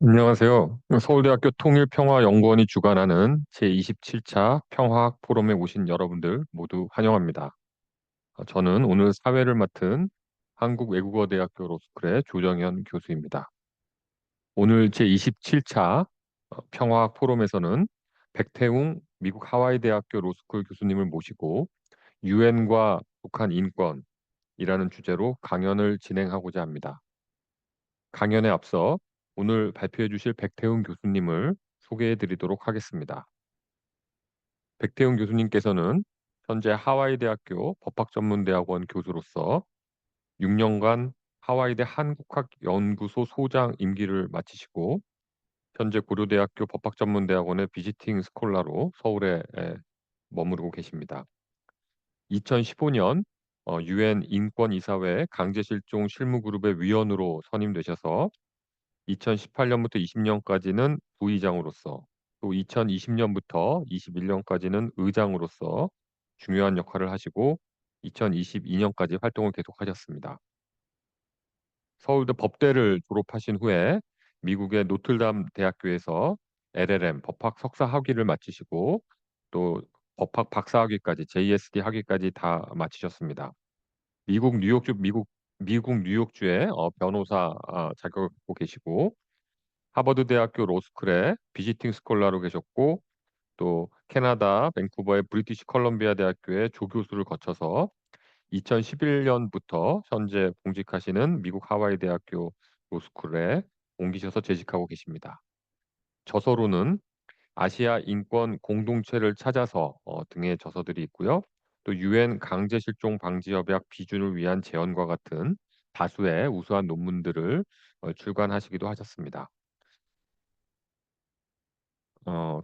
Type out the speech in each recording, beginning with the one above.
안녕하세요. 서울대학교 통일평화연구원이 주관하는 제27차 평화학 포럼에 오신 여러분들 모두 환영합니다. 저는 오늘 사회를 맡은 한국외국어대학교 로스쿨의 조정현 교수입니다. 오늘 제27차 평화학 포럼에서는 백태웅 미국 하와이대학교 로스쿨 교수님을 모시고 유엔과 북한 인권이라는 주제로 강연을 진행하고자 합니다. 강연에 앞서 오늘 발표해 주실 백태웅 교수님을 소개해 드리도록 하겠습니다. 백태웅 교수님께서는 현재 하와이대학교 법학전문대학원 교수로서 6년간 하와이대 한국학연구소 소장 임기를 마치시고 현재 고려대학교 법학전문대학원의 비지팅 스콜라로 서울에 머무르고 계십니다. 2015년 유엔 인권이사회 강제실종 실무그룹의 위원으로 선임되셔서 2018년부터 20년까지는 부의장으로서 또 2020년부터 21년까지는 의장으로서 중요한 역할을 하시고 2022년까지 활동을 계속하셨습니다. 서울대 법대를 졸업하신 후에 미국의 노틀담 대학교에서 LLM 법학 석사 학위를 마치시고 또 법학 박사학위까지 JSD 학위까지 다 마치셨습니다. 미국 뉴욕주의 변호사 자격을 갖고 계시고 하버드 대학교 로스쿨에 비지팅 스콜라로 계셨고 또 캐나다 밴쿠버의 브리티시 컬럼비아 대학교의 조교수를 거쳐서 2011년부터 현재 봉직하시는 미국 하와이 대학교 로스쿨에 옮기셔서 재직하고 계십니다. 저서로는 아시아 인권 공동체를 찾아서 등의 저서들이 있고요. 또 유엔 강제 실종 방지 협약 비준을 위한 제언과 같은 다수의 우수한 논문들을 출간하시기도 하셨습니다.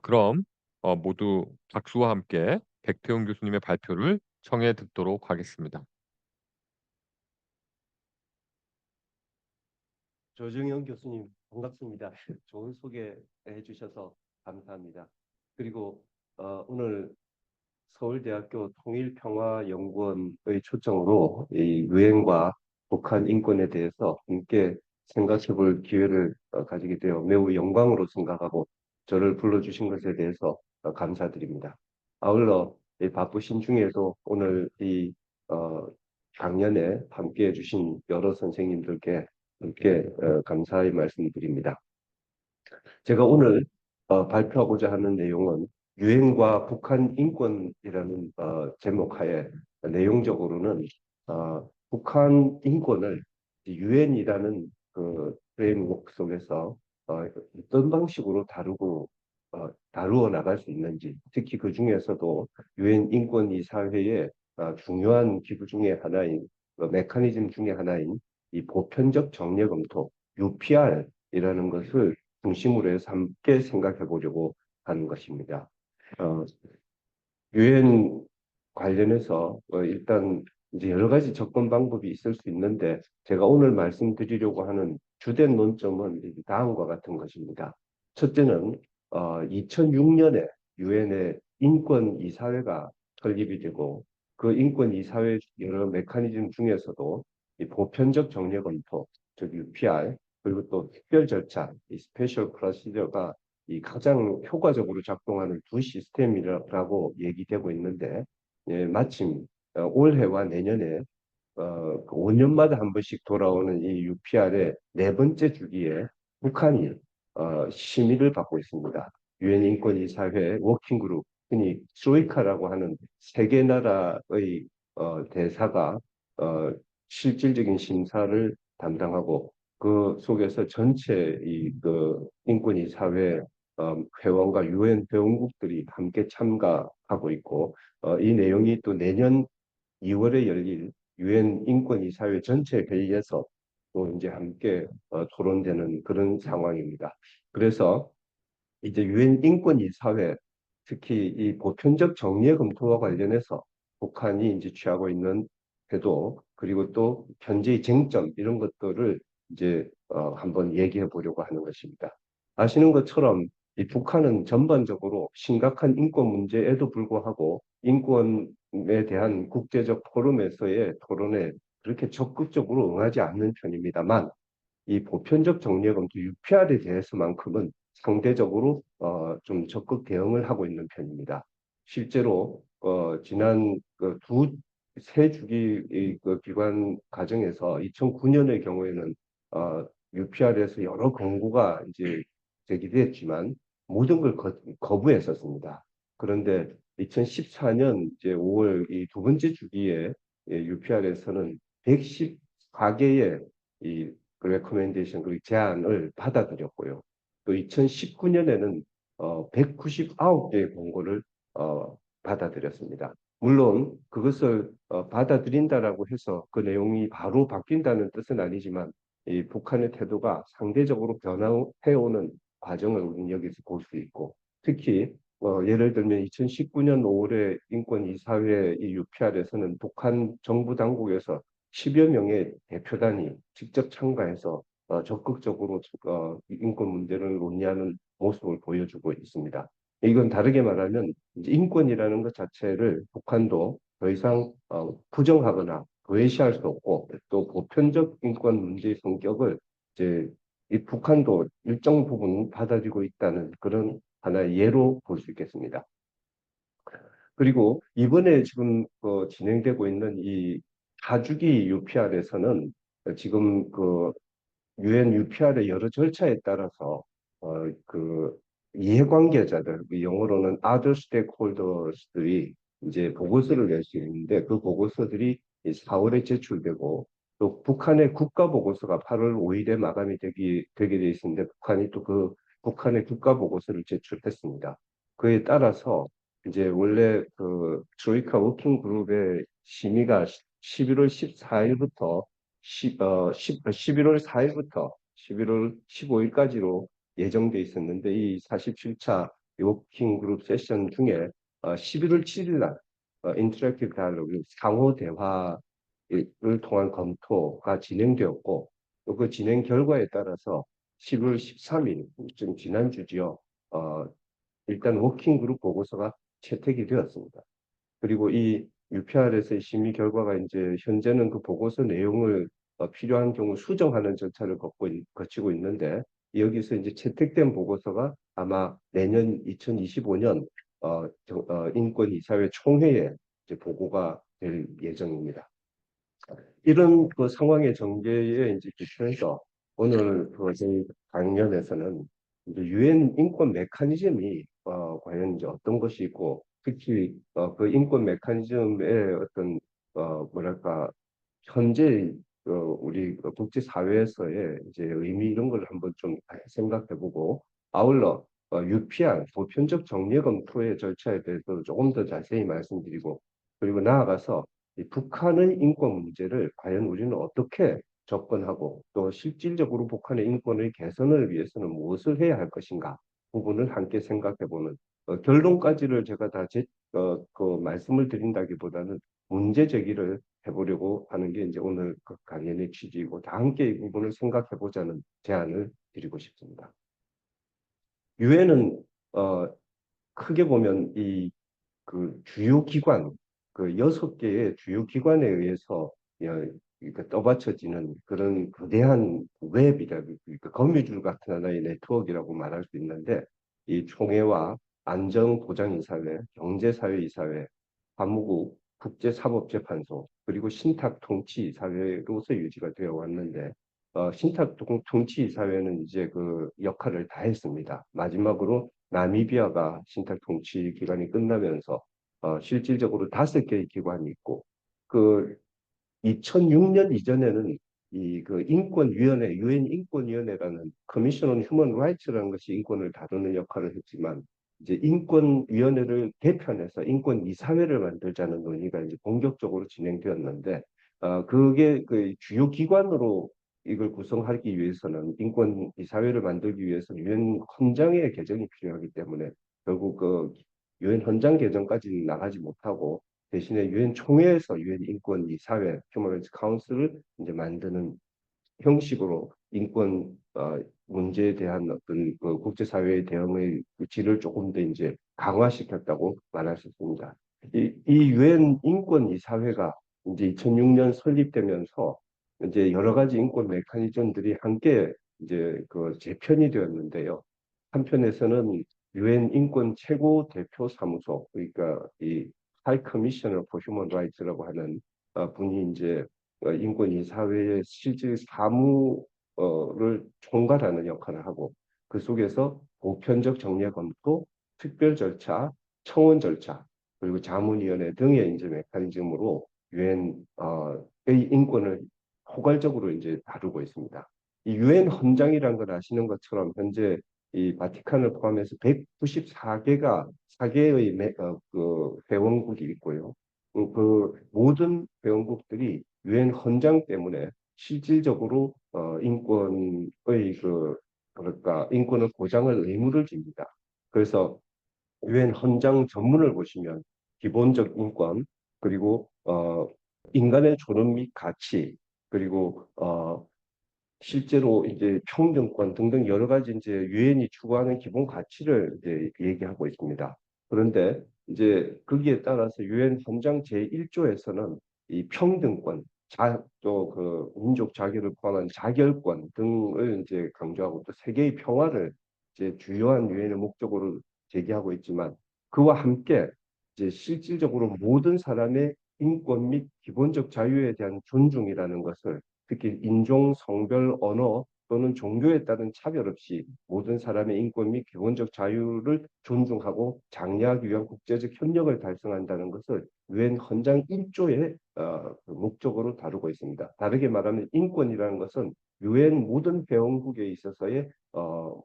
그럼 모두 박수와 함께 백태웅 교수님의 발표를 청해 듣도록 하겠습니다. 조정현 교수님 반갑습니다. 좋은 소개해 주셔서 감사합니다. 그리고 오늘 서울대학교 통일평화연구원의 초청으로 이 유엔과 북한 인권에 대해서 함께 생각해 볼 기회를 가지게 되어 매우 영광으로 생각하고 저를 불러주신 것에 대해서 감사드립니다. 아울러 이 바쁘신 중에도 오늘 이 어, 강연에 함께 해주신 여러 선생님들께 함께 감사의 말씀드립니다. 제가 오늘 발표하고자 하는 내용은 유엔과 북한 인권이라는 제목하에 내용적으로는 북한 인권을 유엔이라는 그 프레임워크 속에서 어떤 방식으로 다루어 나갈 수 있는지, 특히 그 중에서도 유엔 인권이 사회의 중요한 기구 중에 하나인 메커니즘 중에 하나인 이 보편적 정례 검토 UPR이라는 것을 중심으로 해서 함께 생각해 보려고 하는 것입니다. 어, 유엔 관련해서 일단 이제 여러 가지 접근 방법이 있을 수 있는데 제가 오늘 말씀드리려고 하는 주된 논점은 다음과 같은 것입니다. 첫째는 2006년에 유엔의 인권 이사회가 설립이 되고 그 인권 이사회 여러 메커니즘 중에서도 이 보편적 정례 검토, 즉 UPR, 그리고 또 특별 절차, 이 스페셜 프로시저가 이 가장 효과적으로 작동하는 두 시스템이라고 얘기되고 있는데 마침 올해와 내년에 그 5년마다 한 번씩 돌아오는 이 UPR의 네 번째 주기에 북한이 심의를 받고 있습니다. 유엔 인권이사회 워킹그룹, 흔히 트로이카라고 하는 세 개 나라의 대사가 어, 실질적인 심사를 담당하고 그 속에서 전체 그 인권이사회 회원과 유엔 회원국들이 함께 참가하고 있고 이 내용이 또 내년 2월에 열릴 유엔 인권이사회 전체 회의에서 또 이제 함께 토론되는 그런 상황입니다. 그래서 이제 유엔 인권이사회 특히 이 보편적 정례 검토와 관련해서 북한이 이제 취하고 있는 태도 그리고 또 현재의 쟁점 이런 것들을 이제 한번 얘기해 보려고 하는 것입니다. 아시는 것처럼 이 북한은 전반적으로 심각한 인권 문제에도 불구하고 인권에 대한 국제적 포럼에서의 토론에 그렇게 적극적으로 응하지 않는 편입니다만 이 보편적 정리의 검토 UPR에 대해서만큼은 상대적으로 좀 적극 대응을 하고 있는 편입니다. 실제로 지난 세 주기 그 기관 과정에서 2009년의 경우에는 UPR에서 여러 권고가 이제 제기됐지만 모든 걸 거부했었습니다. 그런데 2014년 이제 5월 이 두 번째 주기에 UPR에서는 114개의 이 레코멘데이션 그리고 제안을 받아들였고요. 또 2019년에는 199개의 권고를 받아들였습니다. 물론 그것을 받아들인다라고 해서 그 내용이 바로 바뀐다는 뜻은 아니지만 이 북한의 태도가 상대적으로 변화해오는 과정을 우리는 여기서 볼 수 있고 특히 예를 들면 2019년 5월에 인권이사회 이 UPR에서는 북한 정부 당국에서 10여 명의 대표단이 직접 참가해서 적극적으로 인권 문제를 논의하는 모습을 보여주고 있습니다. 이건 다르게 말하면 이제 인권이라는 것 자체를 북한도 더 이상 부정하거나 도외시할 수 없고 또 보편적 인권 문제의 성격을 이제 이 북한도 일정 부분 받아들이고 있다는 그런 하나의 예로 볼 수 있겠습니다. 그리고 이번에 지금 진행되고 있는 이 4주기 UPR에서는 지금 그 유엔 UPR의 여러 절차에 따라서 그 이해관계자들, 그 영어로는 other stakeholders들이 이제 보고서를 낼 수 있는데 그 보고서들이 4월에 제출되고 또 북한의 국가 보고서가 8월 5일에 마감이 되게 돼 있는데 북한이 또 그 북한의 국가 보고서를 제출했습니다. 그에 따라서 이제 원래 그 트로이카 워킹 그룹의 심의가 11월 14일부터 11월 4일부터 11월 15일까지로 예정돼 있었는데 이 47차 워킹 그룹 세션 중에 11월 7일 날 인터랙티브 다이얼로그 상호 대화를 통한 검토가 진행되었고 또 그 진행 결과에 따라서 11월 13일 좀 지난주지요. 일단 워킹 그룹 보고서가 채택이 되었습니다. 그리고 이 UPR에서의 심의 결과가 이제 현재는 그 보고서 내용을 필요한 경우 수정하는 절차를 거치고 있는데 여기서 이제 채택된 보고서가 아마 내년 2025년 인권이사회 총회에 이제 보고가 될 예정입니다. 이런 그 상황의 전개에 이제 기초해서 오늘 그 저희 강연에서는 이제 유엔 인권 메커니즘이 과연 이제 어떤 것이 있고 특히 그 인권 메커니즘의 어떤 뭐랄까 현재 우리 국제 사회에서의 이제 의미 이런 걸 한번 좀 생각해보고 아울러 UPR 보편적 정례 검토의 절차에 대해서 조금 더 자세히 말씀드리고 그리고 나아가서 이 북한의 인권 문제를 과연 우리는 어떻게 접근하고 또 실질적으로 북한의 인권의 개선을 위해서는 무엇을 해야 할 것인가 부분을 함께 생각해보는 결론까지를 제가 그 말씀을 드린다기보다는 문제 제기를 해보려고 하는 게 이제 오늘 그 강연의 취지이고 다 함께 이 부분을 생각해보자는 제안을 드리고 싶습니다. 유엔은 크게 보면 이 그 주요 기관, 그 6개의 주요 기관에 의해서 떠받쳐지는 그런 거대한 웹이라 그 거미줄 같은 하나의 네트워크라고 말할 수 있는데 이 총회와 안전보장이사회, 경제사회이사회, 사무국, 국제사법재판소 그리고 신탁통치이사회로서 유지가 되어 왔는데 신탁통치이사회는 이제 그 역할을 다 했습니다. 마지막으로 나미비아가 신탁통치 기간이 끝나면서 실질적으로 5개의 기관이 있고 그 2006년 이전에는 이 그 인권위원회, 유엔 인권위원회라는 커미션 온 휴먼 라이츠라는 것이 인권을 다루는 역할을 했지만 이제 인권위원회를 개편해서 인권이사회를 만들자는 논의가 이제 본격적으로 진행되었는데 그게 그 주요 기관으로 이걸 구성하기 위해서는 인권이사회를 만들기 위해서는 유엔 헌장의 개정이 필요하기 때문에 결국 그 유엔 헌장 개정까지는 나가지 못하고 대신에 유엔 총회에서 유엔 인권위 사회 휴먼 라이츠 카운슬을 이제 만드는 형식으로 인권 문제에 대한 어떤 그 국제사회의 대응의 그 질을 조금 더 이제 강화시켰다고 말할 수 있습니다. 이 유엔 인권위 사회가 이제 2006년 설립되면서 이제 여러 가지 인권 메커니즘들이 함께 이제 그 재편이 되었는데요. 한편에서는 유엔 인권 최고 대표 사무소, 그러니까 이 하이 커미셔너 포 휴먼 라이츠라고 하는 분이 이제 인권 이사회의 실질 사무를 총괄하는 역할을 하고, 그 속에서 보편적 정례 검토, 특별 절차, 청원 절차, 그리고 자문위원회 등의 이제 메커니즘으로 유엔의 인권을 포괄적으로 이제 다루고 있습니다. 이 유엔 헌장이라는 걸 아시는 것처럼 현재 이 바티칸을 포함해서 194개가 4개의 그 회원국이 있고요. 그 모든 회원국들이 유엔 헌장 때문에 실질적으로 인권의 그 그럴까 인권을 보장할 의무를 집니다. 그래서 유엔 헌장 전문을 보시면 기본적 인권 그리고 인간의 존엄 및 가치 그리고 실제로 이제 평등권 등등 여러 가지 이제 유엔이 추구하는 기본 가치를 이제 얘기하고 있습니다. 그런데 이제 거기에 따라서 유엔 헌장 제1조에서는 이 평등권, 또 그 민족 자결을 포함한 자결권 등을 이제 강조하고 또 세계의 평화를 이제 주요한 유엔의 목적으로 제기하고 있지만 그와 함께 이제 실질적으로 모든 사람의 인권 및 기본적 자유에 대한 존중이라는 것을 특히 인종, 성별, 언어 또는 종교에 따른 차별 없이 모든 사람의 인권 및 기본적 자유를 존중하고 장려하기 위한 국제적 협력을 달성한다는 것을 유엔 헌장 1조의 그 목적으로 다루고 있습니다. 다르게 말하면 인권이라는 것은 유엔 모든 회원국에 있어서의 그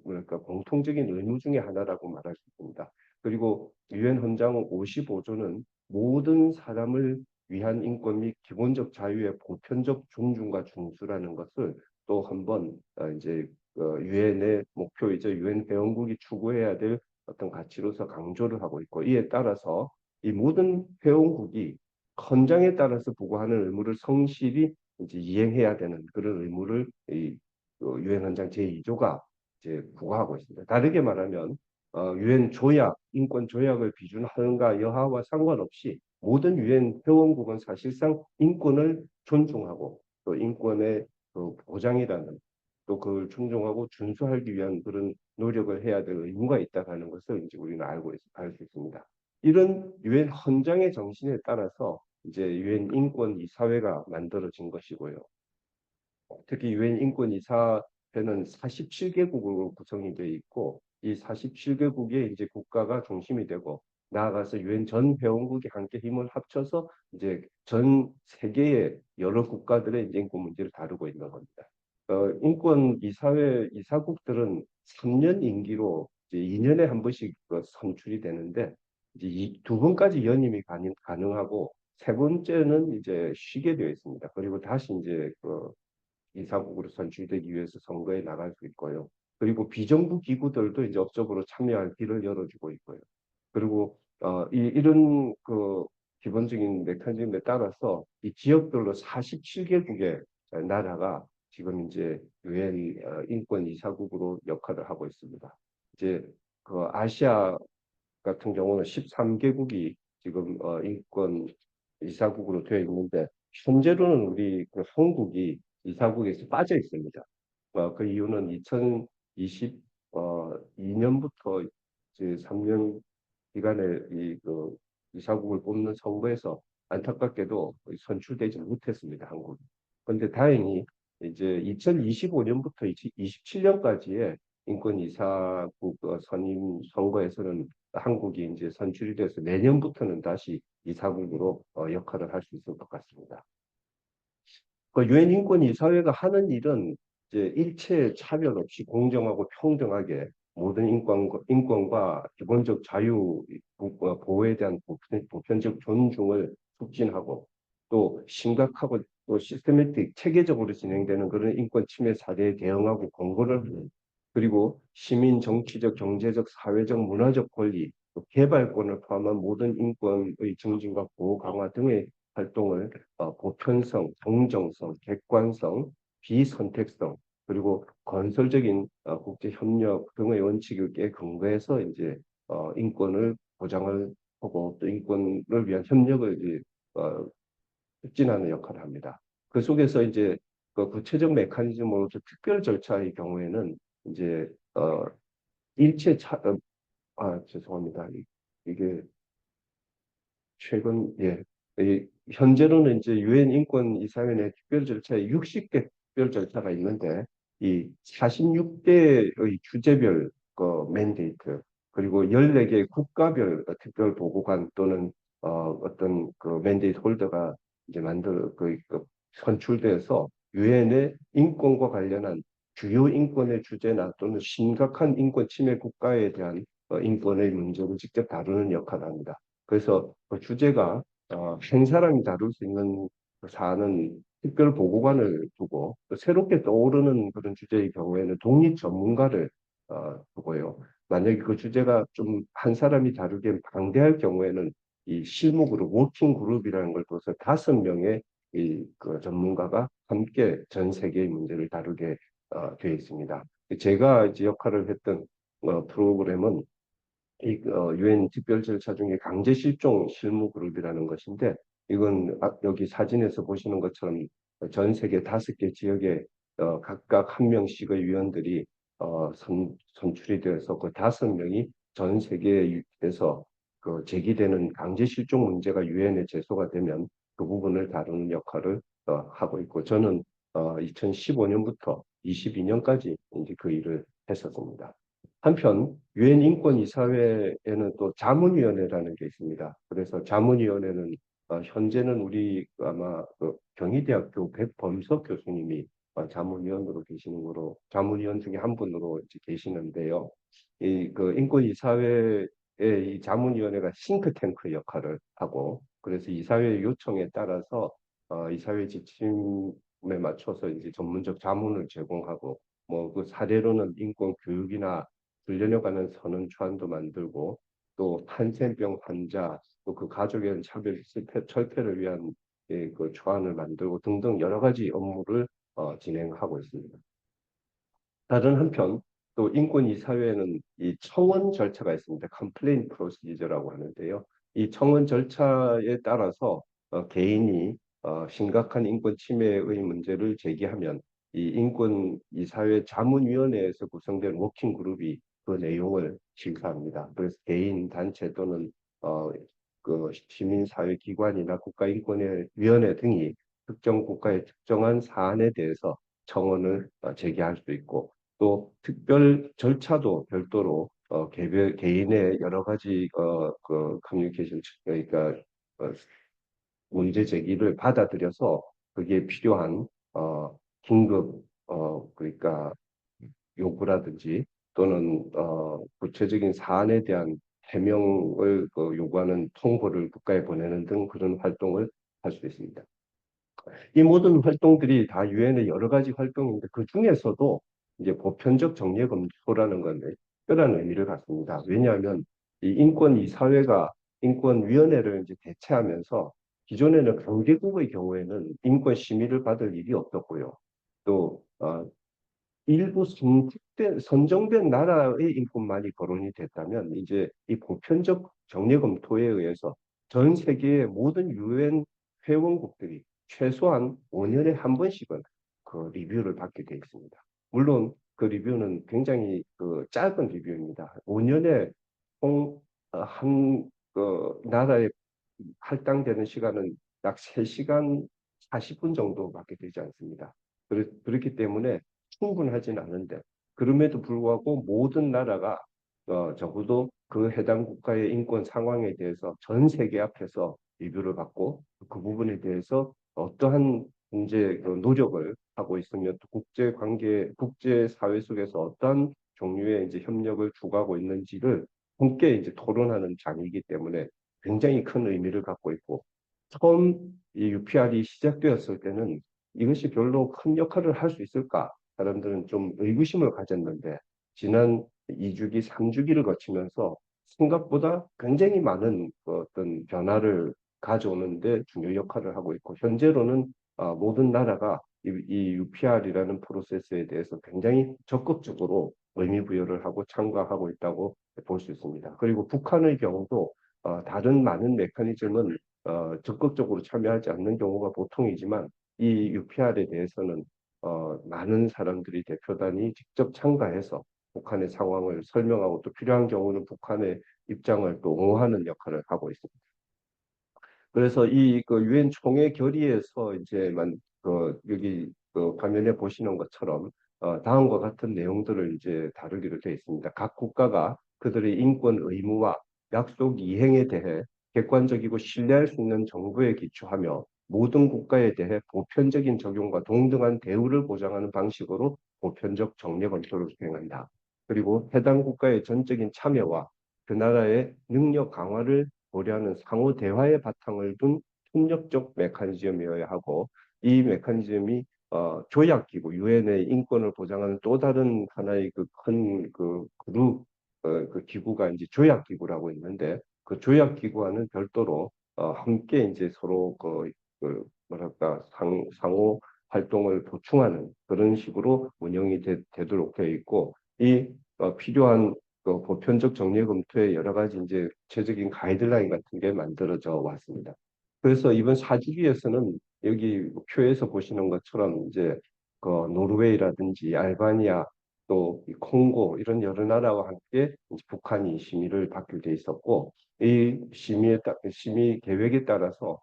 뭐랄까 공통적인 의무 중의 하나라고 말할 수 있습니다. 그리고 유엔 헌장 55조는 모든 사람을 위한 인권 및 기본적 자유의 보편적 존중과 준수라는 것을 또 한번 이제 유엔의 목표이자 유엔 회원국이 추구해야 될 어떤 가치로서 강조를 하고 있고 이에 따라서 이 모든 회원국이 헌장에 따라서 부과하는 의무를 성실히 이제 이행해야 되는 그런 의무를 이 유엔 헌장 제2조가 이제 부과하고 있습니다. 다르게 말하면 유엔 조약, 인권 조약을 비준하는가 여하와 상관없이 모든 유엔 회원국은 사실상 인권을 존중하고 또 인권의 그 보장이라는 또 그걸 존중하고 준수하기 위한 그런 노력을 해야 될 의무가 있다는 것을 이제 우리는 알 수 있습니다. 이런 유엔 헌장의 정신에 따라서 이제 유엔 인권 이사회가 만들어진 것이고요. 특히 유엔 인권 이사회는 47개국으로 구성이 되어 있고 이 47개국의 이제 국가가 중심이 되고 나아가서 유엔 전 회원국이 함께 힘을 합쳐서 이제 전 세계의 여러 국가들의 이제 인권 문제를 다루고 있는 겁니다. 인권 이사회 이사국들은 3년 임기로 이제 2년에 한 번씩 선출이 되는데 이제 두 번까지 연임이 가능하고 세 번째는 이제 쉬게 되어 있습니다. 그리고 다시 이제 이사국으로 선출되기 위해서 선거에 나갈 수 있고요. 그리고 비정부 기구들도 이제 업적으로 참여할 길을 열어주고 있고요. 그리고 이런 그 기본적인 메커니즘에 따라서 이 지역별로 47개국의 나라가 지금 이제 유엔 인권 이사국으로 역할을 하고 있습니다. 이제 그 아시아 같은 경우는 13개국이 지금 인권 이사국으로 되어 있는데 현재로는 우리 그 한국이 이사국에서 빠져 있습니다. 그 이유는 2022년부터 이제 3년 기간에 이그 이사국을 뽑는 선거에서 안타깝게도 선출되지 못했습니다. 한국이. 그런데 다행히 이제 2025년부터 2027년까지의 인권 이사국 선임 선거에서는 한국이 이제 선출이 돼서 내년부터는 다시 이사국으로 역할을 할 수 있을 것 같습니다. 그 유엔 인권 이사회가 하는 일은 이제 일체 차별 없이 공정하고 평등하게 모든 인권과 기본적 자유 보호에 대한 보편적 존중을 촉진하고 또 심각하고 또 시스테매틱 체계적으로 진행되는 그런 인권 침해 사례에 대응하고 권고를 하는 그리고 시민 정치적 경제적 사회적 문화적 권리 또 개발권을 포함한 모든 인권의 증진과 보호 강화 등의 활동을 보편성, 공정성, 객관성, 비선택성 그리고 건설적인 국제 협력 등의 원칙에 근거해서 이제 인권을 보장을 하고 또 인권을 위한 협력을 이제, 촉진하는 역할을 합니다. 그 속에서 이제 그 구체적 메커니즘으로서 특별 절차의 경우에는 이제 일체 죄송합니다. 이게 최근 현재로는 이제 유엔 인권 이사회의 특별 절차에 60개 특별 절차가 있는데 이 46개의 주제별 그 맨데이트 그리고 14개 국가별 특별 보고관 또는 어떤 그 맨데이트 홀더가 이제 그 선출돼서 유엔의 인권과 관련한 주요 인권의 주제나 또는 심각한 인권 침해 국가에 대한 인권의 문제를 직접 다루는 역할을 합니다. 그래서 그 주제가 한 사람이 다룰 수 있는 그 사안은 특별 보고관을 두고 또 새롭게 떠오르는 그런 주제의 경우에는 독립 전문가를 두고요. 만약에 그 주제가 좀 한 사람이 다루기엔 방대할 경우에는 이 실무 그룹, 워킹 그룹이라는 걸 둬서 5명의 그 전문가가 함께 전 세계의 문제를 다루게 되어 있습니다. 제가 이제 역할을 했던 프로그램은 이 유엔 특별 절차 중에 강제 실종 실무 그룹이라는 것인데 이건 여기 사진에서 보시는 것처럼 전 세계 5개 지역에 각각 한 명씩의 위원들이 선출이 되어서 그 5명이 전 세계에서 그 제기되는 강제 실종 문제가 유엔에 제소가 되면 그 부분을 다루는 역할을 하고 있고 저는 2015년부터 22년까지 이제 그 일을 했었습니다. 한편 유엔 인권이사회에는 또 자문위원회라는 게 있습니다. 그래서 자문위원회는 현재는 우리 아마 그 경희대학교 백범석 교수님이 자문위원으로 계시는 거로 자문위원 중에 한 분으로 이제 계시는데요. 이 그 인권이사회의 이 자문위원회가 싱크탱크 역할을 하고 그래서 이사회 요청에 따라서 이사회 지침에 맞춰서 이제 전문적 자문을 제공하고 뭐 그 사례로는 인권 교육이나 훈련에 관한 선언 초안도 만들고 또 한센병 환자 또 그 가족에 대한 차별 철폐를 위한 그 초안을 만들고 등등 여러 가지 업무를 진행하고 있습니다. 다른 한편 또 인권위 사회에는 이 청원 절차가 있습니다. 컴플레인 프로시저라고 하는데요. 이 청원 절차에 따라서 개인이 심각한 인권 침해의 문제를 제기하면 이 인권위 사회 자문위원회에서 구성된 워킹 그룹이 그 내용을 심사합니다. 그래서 개인, 단체 또는 그 시민사회 기관이나 국가인권위원회 등이 특정 국가의 특정한 사안에 대해서 청원을 제기할 수 있고 또 특별 절차도 별도로 개별 개인의 여러 가지 그 커뮤니케이션 그러니까 어, 문제 제기를 받아들여서 그게 필요한 긴급 그러니까 요구라든지 또는 구체적인 사안에 대한 해명을 요구하는 통보를 국가에 보내는 등 그런 활동을 할 수 있습니다. 이 모든 활동들이 다 유엔의 여러 가지 활동인데 그 중에서도 이제 보편적 정례 검토라는 건데 특별한 의미를 갖습니다. 왜냐하면 이 인권 이 사회가 인권위원회를 이제 대체하면서 기존에는 강대국의 경우에는 인권 심의를 받을 일이 없었고요. 또 일부 선정된 나라의 인권만이 거론이 됐다면 이제 이 보편적 정례 검토에 의해서 전 세계의 모든 유엔 회원국들이 최소한 5년에 한 번씩은 그 리뷰를 받게 되어 있습니다. 물론 그 리뷰는 굉장히 그 짧은 리뷰입니다. 5년에 총한그 나라에 할당되는 시간은 약 3시간 40분 정도밖에 되지 않습니다. 그렇기 때문에 충분하진 않은데 그럼에도 불구하고 모든 나라가 적어도 그 해당 국가의 인권 상황에 대해서 전 세계 앞에서 리뷰를 받고 그 부분에 대해서 어떠한 이제 그 노력을 하고 있으며 또 국제 관계, 국제 사회 속에서 어떠한 종류의 이제 협력을 추구하고 있는지를 함께 이제 토론하는 장이기 때문에 굉장히 큰 의미를 갖고 있고 처음 이 UPR이 시작되었을 때는 이것이 별로 큰 역할을 할 수 있을까? 사람들은 좀 의구심을 가졌는데 지난 2주기, 3주기를 거치면서 생각보다 굉장히 많은 어떤 변화를 가져오는데 중요 역할을 하고 있고 현재로는 모든 나라가 이 UPR이라는 프로세스에 대해서 굉장히 적극적으로 의미 부여를 하고 참가하고 있다고 볼 수 있습니다. 그리고 북한의 경우도 다른 많은 메커니즘은 적극적으로 참여하지 않는 경우가 보통이지만 이 UPR에 대해서는 많은 사람들이 대표단이 직접 참가해서 북한의 상황을 설명하고 또 필요한 경우는 북한의 입장을 또 옹호하는 역할을 하고 있습니다. 그래서 이 그 유엔 총회 결의에서 이제만 여기 화면에 보시는 것처럼 다음과 같은 내용들을 이제 다루기로 되어 있습니다. 각 국가가 그들의 인권 의무와 약속 이행에 대해 객관적이고 신뢰할 수 있는 정보에 기초하며 모든 국가에 대해 보편적인 적용과 동등한 대우를 보장하는 방식으로 보편적 정례 검토를 수행한다. 그리고 해당 국가의 전적인 참여와 그 나라의 능력 강화를 고려하는 상호 대화의 바탕을 둔 협력적 메커니즘이어야 하고 이 메커니즘이 조약기구 유엔의 인권을 보장하는 또 다른 하나의 그 큰 그 그룹 그 기구가 이제 조약기구라고 있는데 그 조약기구와는 별도로 함께 이제 서로 뭐랄까 상호 활동을 보충하는 그런 식으로 운영이 되도록 되어 있고 이 필요한 보편적 정례 검토에 여러 가지 이제 구체적인 가이드라인 같은 게 만들어져 왔습니다. 그래서 이번 사주기에서는 여기 표에서 보시는 것처럼 이제 노르웨이라든지 알바니아 또이 콩고 이런 여러 나라와 함께 이제 북한이 심의를 받게 돼 있었고 이 심의 계획에 따라서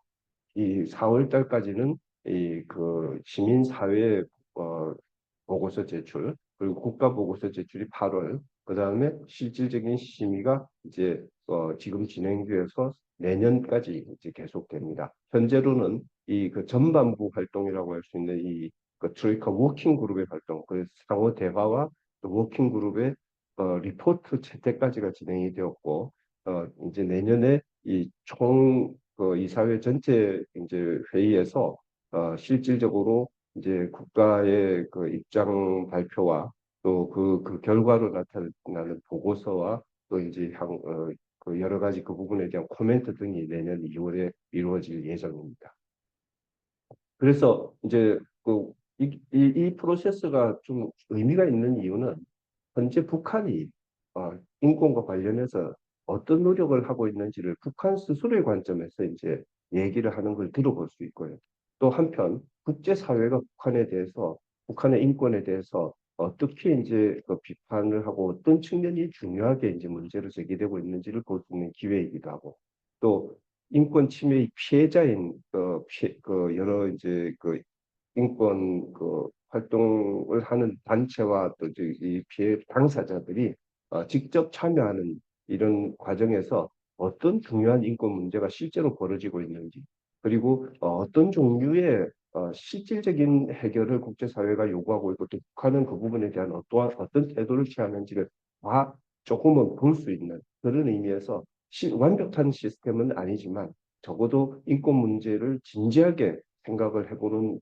이 4월 달까지는 이 시민사회 어, 보고서 제출 그리고 국가 보고서 제출이 8월 그다음에 실질적인 심의가 이제 지금 진행돼서 내년까지 이제 계속됩니다. 현재로는 이 전반부 활동이라고 할 수 있는 트로이카 워킹 그룹의 활동, 그 상호 대화와 또 워킹 그룹의 리포트 채택까지가 진행이 되었고 이제 내년에 이총 이사회 전체 이제 회의에서 실질적으로 이제 국가의 그 입장 발표와 또 그 결과로 나타나는 보고서와 또 이제 그 여러 가지 그 부분에 대한 코멘트 등이 내년 2월에 이루어질 예정입니다. 그래서 이제 이 프로세스가 좀 의미가 있는 이유는 현재 북한이 인권과 관련해서 어떤 노력을 하고 있는지를 북한 스스로의 관점에서 이제 얘기를 하는 걸 들어볼 수 있고요. 또 한편 국제사회가 북한에 대해서 북한의 인권에 대해서 어떻게 이제 비판을 하고 어떤 측면이 중요하게 이제 문제로 제기되고 있는지를 볼 수 있는 기회이기도 하고 또 인권 침해의 피해자인 여러 이제 인권 활동을 하는 단체와 또 이 피해 당사자들이 직접 참여하는 이런 과정에서 어떤 중요한 인권 문제가 실제로 벌어지고 있는지 그리고 어떤 종류의 실질적인 해결을 국제사회가 요구하고 있고 또 북한은 그 부분에 대한 어떤 태도를 취하는지를 다 조금은 볼 수 있는 그런 의미에서 완벽한 시스템은 아니지만 적어도 인권 문제를 진지하게 생각을 해보는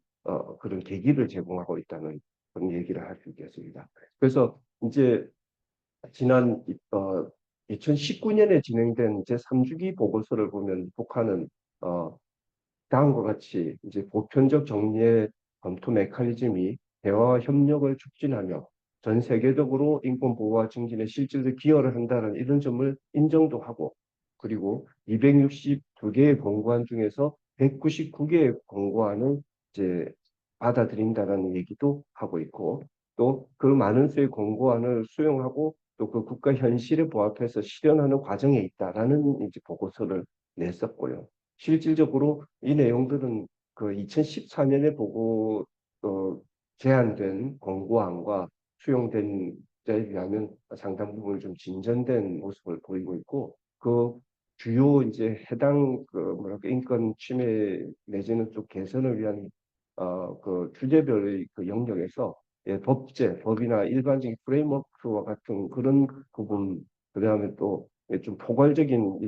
그런 계기를 제공하고 있다는 그런 얘기를 할 수 있겠습니다. 그래서 이제 지난 2019년에 진행된 제3주기 보고서를 보면 북한은 어, 다음과 같이 이제 보편적 정리의 검토 메커니즘이 대화와 협력을 촉진하며 전 세계적으로 인권 보호와 증진에 실질적 기여를 한다는 이런 점을 인정도 하고 그리고 262개의 권고안 중에서 199개의 권고안을 이제 받아들인다는 얘기도 하고 있고 또 그 많은 수의 권고안을 수용하고 또 그 국가 현실에 부합해서 실현하는 과정에 있다라는 이제 보고서를 냈었고요. 실질적으로 이 내용들은 그 2014년에 보고 제안된 권고안과 수용된 자에 비하면 상당 부분 좀 진전된 모습을 보이고 있고 그 주요 이제 해당 뭐랄까 인권 침해 내지는 좀 개선을 위한 그 주제별의 그 영역에서 법이나 일반적인 프레임워크와 같은 그런 부분 그다음에 또 좀 포괄적인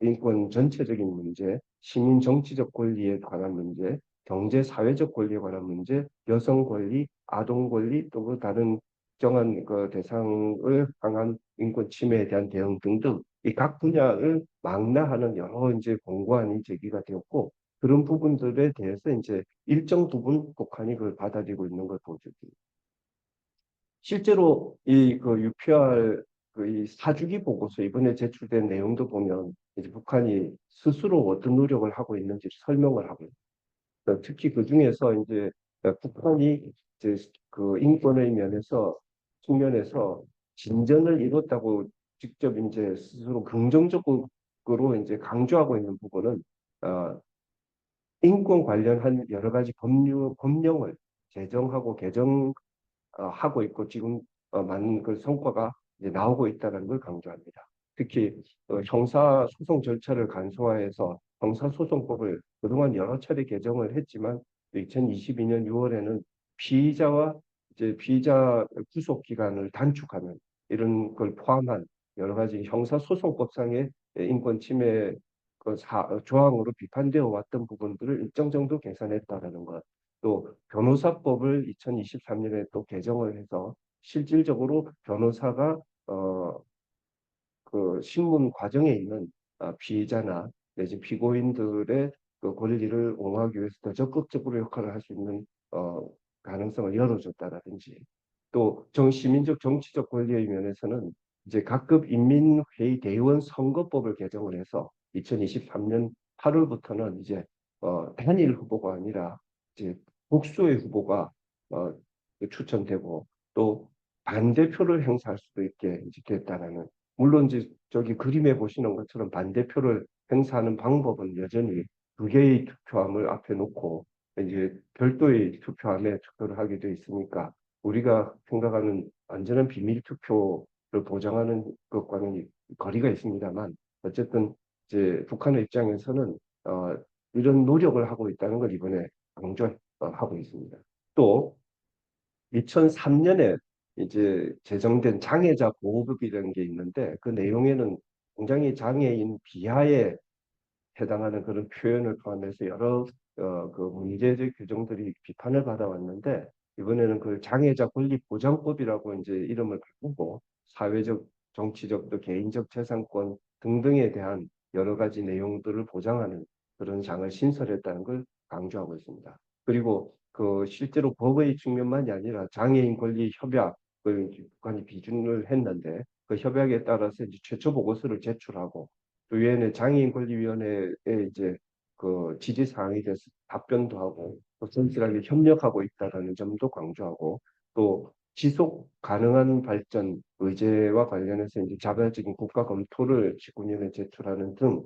인권 전체적인 문제, 시민 정치적 권리에 관한 문제, 경제 사회적 권리에 관한 문제, 여성 권리, 아동 권리 또 그 다른 특정한 그 대상을 향한 인권 침해에 대한 대응 등등 이 각 분야를 망라하는 여러 이제 권고안이 제기가 되었고 그런 부분들에 대해서 이제 일정 부분 북한이 그걸 받아들이고 있는 걸 보여줍니다. 실제로 UPR 이 사주기 보고서 이번에 제출된 내용도 보면 이제 북한이 스스로 어떤 노력을 하고 있는지 설명을 하고 있습니다. 특히 그 중에서 이제 북한이 이제 그 인권의 면에서 측면에서 진전을 이뤘다고 직접 이제 스스로 긍정적으로 이제 강조하고 있는 부분은 어, 인권 관련한 여러 가지 법령을 제정하고 하고 있고 지금 많은 그 성과가 이제 나오고 있다는 걸 강조합니다. 특히 형사 소송 절차를 간소화해서 형사소송법을 그동안 여러 차례 개정을 했지만 2022년 6월에는 피의자와 이제 피의자 구속 기간을 단축하는 이런 걸 포함한 여러 가지 형사소송법상의 인권 침해 조항으로 비판되어 왔던 부분들을 일정 정도 개선했다라는 것. 또 변호사법을 2023년에 또 개정을 해서 실질적으로 변호사가 그 신문 과정에 있는 피의자나 내지 피고인들의 그 권리를 옹호하기 위해서 더 적극적으로 역할을 할 수 있는 가능성을 열어줬다라든지 또 시민적 정치적 권리의 면에서는 이제 각급 인민회의 대의원 선거법을 개정을 해서 2023년 8월부터는 이제 단일 후보가 아니라 이제 복수의 후보가 어, 추천되고 또 반대표를 행사할 수도 있게 이제 됐다라는 물론 이제 저기 그림에 보시는 것처럼 반대표를 행사하는 방법은 여전히 두 개의 투표함을 앞에 놓고 이제 별도의 투표함에 투표를 하게 돼 있으니까 우리가 생각하는 완전한 비밀 투표를 보장하는 것과는 거리가 있습니다만 어쨌든 이제 북한의 입장에서는 이런 노력을 하고 있다는 걸 이번에 강조하고 있습니다. 또 2003년에 이제 제정된 장애자 보호법이라는 게 있는데 그 내용에는 굉장히 장애인 비하에 해당하는 그런 표현을 포함해서 여러 그 문제적 규정들이 비판을 받아왔는데 이번에는 그 장애자 권리 보장법이라고 이제 이름을 바꾸고 사회적, 정치적, 또 개인적 재산권 등등에 대한 여러 가지 내용들을 보장하는 그런 장을 신설했다는 걸 강조하고 있습니다. 그리고 그 실제로 법의 측면만이 아니라 장애인 권리 협약을 북한이 비준을 했는데 그 협약에 따라서 이제 최초 보고서를 제출하고 또 유엔의 장애인권리위원회에 이제 그 지지 사항에 대해서 답변도 하고 또 성실하게 협력하고 있다라는 점도 강조하고 또 지속 가능한 발전 의제와 관련해서 이제 자발적인 국가 검토를 19년에 제출하는 등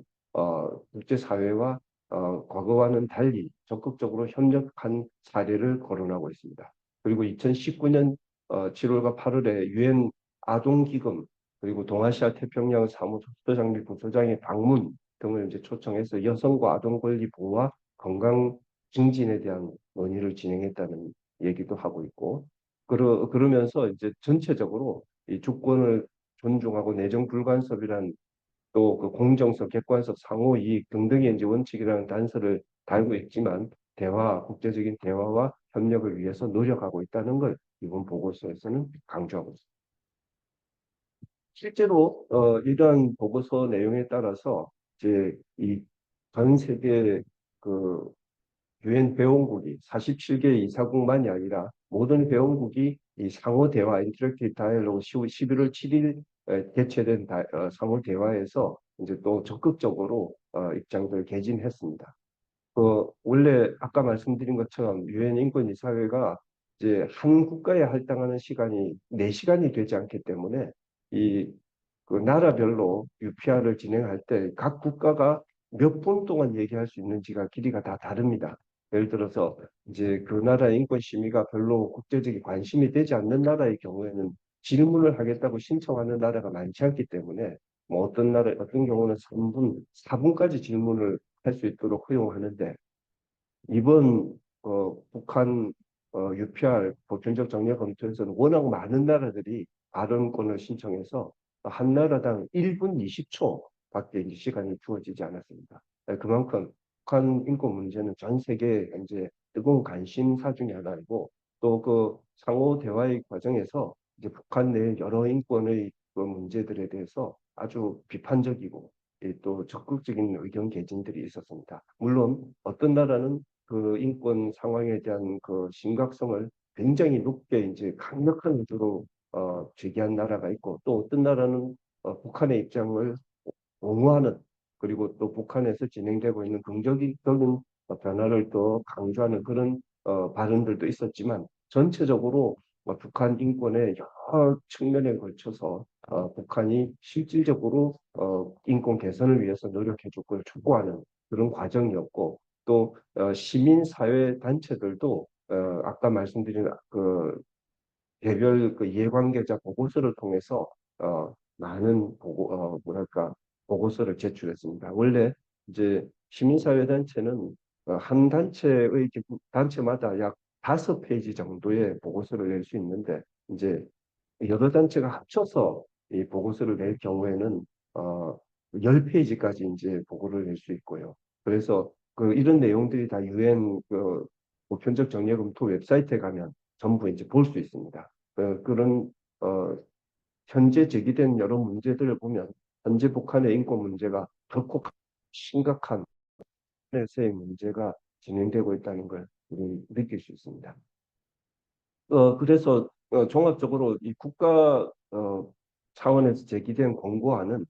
국제 사회와 과거와는 달리 적극적으로 협력한 사례를 거론하고 있습니다. 그리고 2019년 7월과 8월에 유엔 아동기금 그리고 동아시아 태평양 사무소 장비 부소장의 방문 등을 이제 초청해서 여성과 아동 권리 보호와 건강 증진에 대한 논의를 진행했다는 얘기도 하고 있고 그러면서 이제 전체적으로 이 주권을 존중하고 내정 불간섭이란 또 그 공정성, 객관성, 상호 이익 등등의 이제 원칙이라는 단서를 달고 있지만 국제적인 대화와 협력을 위해서 노력하고 있다는 걸 이번 보고서에서는 강조하고 있습니다. 실제로 이러한 보고서 내용에 따라서 이제 이 전 세계 그 유엔 회원국이 47개 이사국만이 아니라 모든 회원국이 이 상호 대화 인터랙티브 다이얼로그 11월 7일 개최된 상호 대화에서 이제 또 적극적으로 입장들을 개진했습니다. 원래 아까 말씀드린 것처럼 유엔 인권이사회가 이제 한 국가에 할당하는 시간이 4시간이 되지 않기 때문에 이 그 나라별로 UPR을 진행할 때 각 국가가 몇 분 동안 얘기할 수 있는지가 길이가 다 다릅니다. 예를 들어서 이제 그 나라의 인권 심의가 별로 국제적인 관심이 되지 않는 나라의 경우에는 질문을 하겠다고 신청하는 나라가 많지 않기 때문에 뭐 어떤 경우는 3분, 4분까지 질문을 할 수 있도록 허용하는데 이번 북한 UPR 보편적 정례 검토에서는 워낙 많은 나라들이 발언권을 신청해서 한 나라당 1분 20초밖에 시간이 주어지지 않았습니다. 그만큼 북한 인권 문제는 전 세계에 현재 뜨거운 관심사 중에 하나이고 또 그 상호 대화의 과정에서 이제 북한 내 여러 인권의 그 문제들에 대해서 아주 비판적이고 또 적극적인 의견 개진들이 있었습니다. 물론 어떤 나라는 그 인권 상황에 대한 그 심각성을 굉장히 높게 이제 강력한 의도로 제기한 나라가 있고 또 어떤 나라는 북한의 입장을 옹호하는 그리고 또 북한에서 진행되고 있는 긍정적인 변화를 또 강조하는 그런 발언들도 있었지만 전체적으로 북한 인권의 여러 측면에 걸쳐서 북한이 실질적으로 인권 개선을 위해서 노력해줄 걸 촉구하는 그런 과정이었고 또 시민사회 단체들도 아까 말씀드린 개별 그 이해관계자 보고서를 통해서 많은 뭐랄까 보고서를 제출했습니다. 원래 이제 시민사회 단체는 한 단체의 단체마다 약 5페이지 정도의 보고서를 낼 수 있는데 이제 여러 단체가 합쳐서 이 보고서를 낼 경우에는 어, 10페이지까지 이제 보고를 낼 수 있고요. 그래서 이런 내용들이 다 유엔 보편적 정례 검토 웹사이트에 가면 전부 이제 볼 수 있습니다. 그런 어, 현재 제기된 여러 문제들을 보면 현재 북한의 인권 문제가 결코 심각한 에서의 문제가 진행되고 있다는 걸 우리 느낄 수 있습니다. 그래서 종합적으로 이 국가 차원에서 제기된 권고안은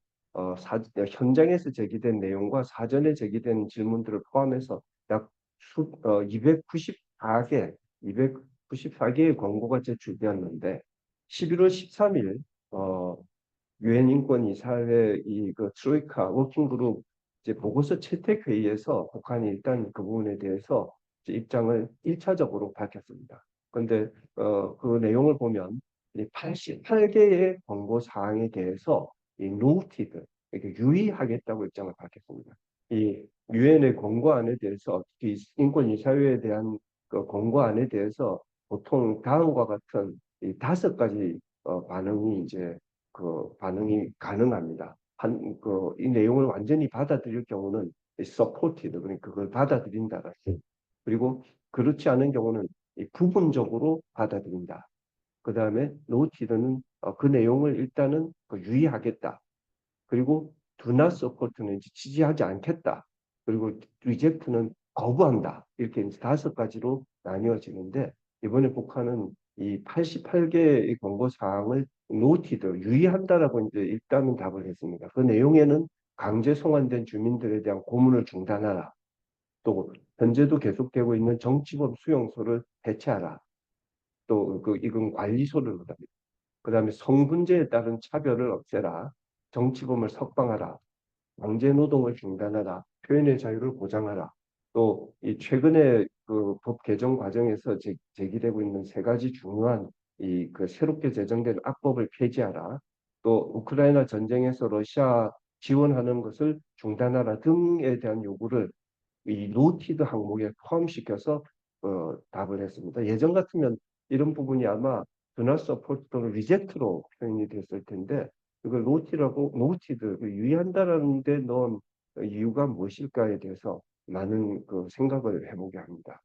현장에서 제기된 내용과 사전에 제기된 질문들을 포함해서 약 294개, 294개의 권고가 제출되었는데 11월 13일 유엔 인권이사회 이그 트로이카 워킹그룹 이제 보고서 채택 회의에서 북한이 일단 그 부분에 대해서 이제 입장을 1차적으로 밝혔습니다. 그런데 그 내용을 보면 이 88개의 권고 사항에 대해서 이 노티드 이렇게 유의하겠다고 입장을 밝혔습니다. 이 유엔의 권고안에 대해서 특히 인권이사회에 대한 그 권고안에 대해서 보통 다음과 같은 이 5가지 반응이 이제 반응이 가능합니다. 이 내용을 완전히 받아들일 경우는 supported, 그러니까 그걸 받아들인다. 그리고 그렇지 않은 경우는 부분적으로 받아들인다. 그 다음에 noted는 그 내용을 일단은 유의하겠다. 그리고 do not support는 지지하지 않겠다. 그리고 reject는 거부한다. 이렇게 이제 5가지로 나뉘어지는데 이번에 북한은 이 88개의 권고 사항을 noted, 유의한다라고 이제 일단은 답을 했습니다. 그 내용에는 강제 송환된 주민들에 대한 고문을 중단하라. 또 현재도 계속되고 있는 정치범 수용소를 해체하라. 또 이건 관리소를 말합니다. 그다음에 성분제에 따른 차별을 없애라. 정치범을 석방하라. 강제 노동을 중단하라, 표현의 자유를 보장하라. 또 이 최근에 그 법 개정 과정에서 제기되고 있는 3가지 중요한 새롭게 제정된 악법을 폐지하라. 또 우크라이나 전쟁에서 러시아 지원하는 것을 중단하라 등에 대한 요구를 이 노티드 항목에 포함시켜서 답을 했습니다. 예전 같으면 이런 부분이 아마 do not support 또는 reject로 표현이 됐을 텐데 이걸 노티라고 노티드 유의한다라는 데 넣은 이유가 무엇일까에 대해서 많은 생각을 해보게 합니다.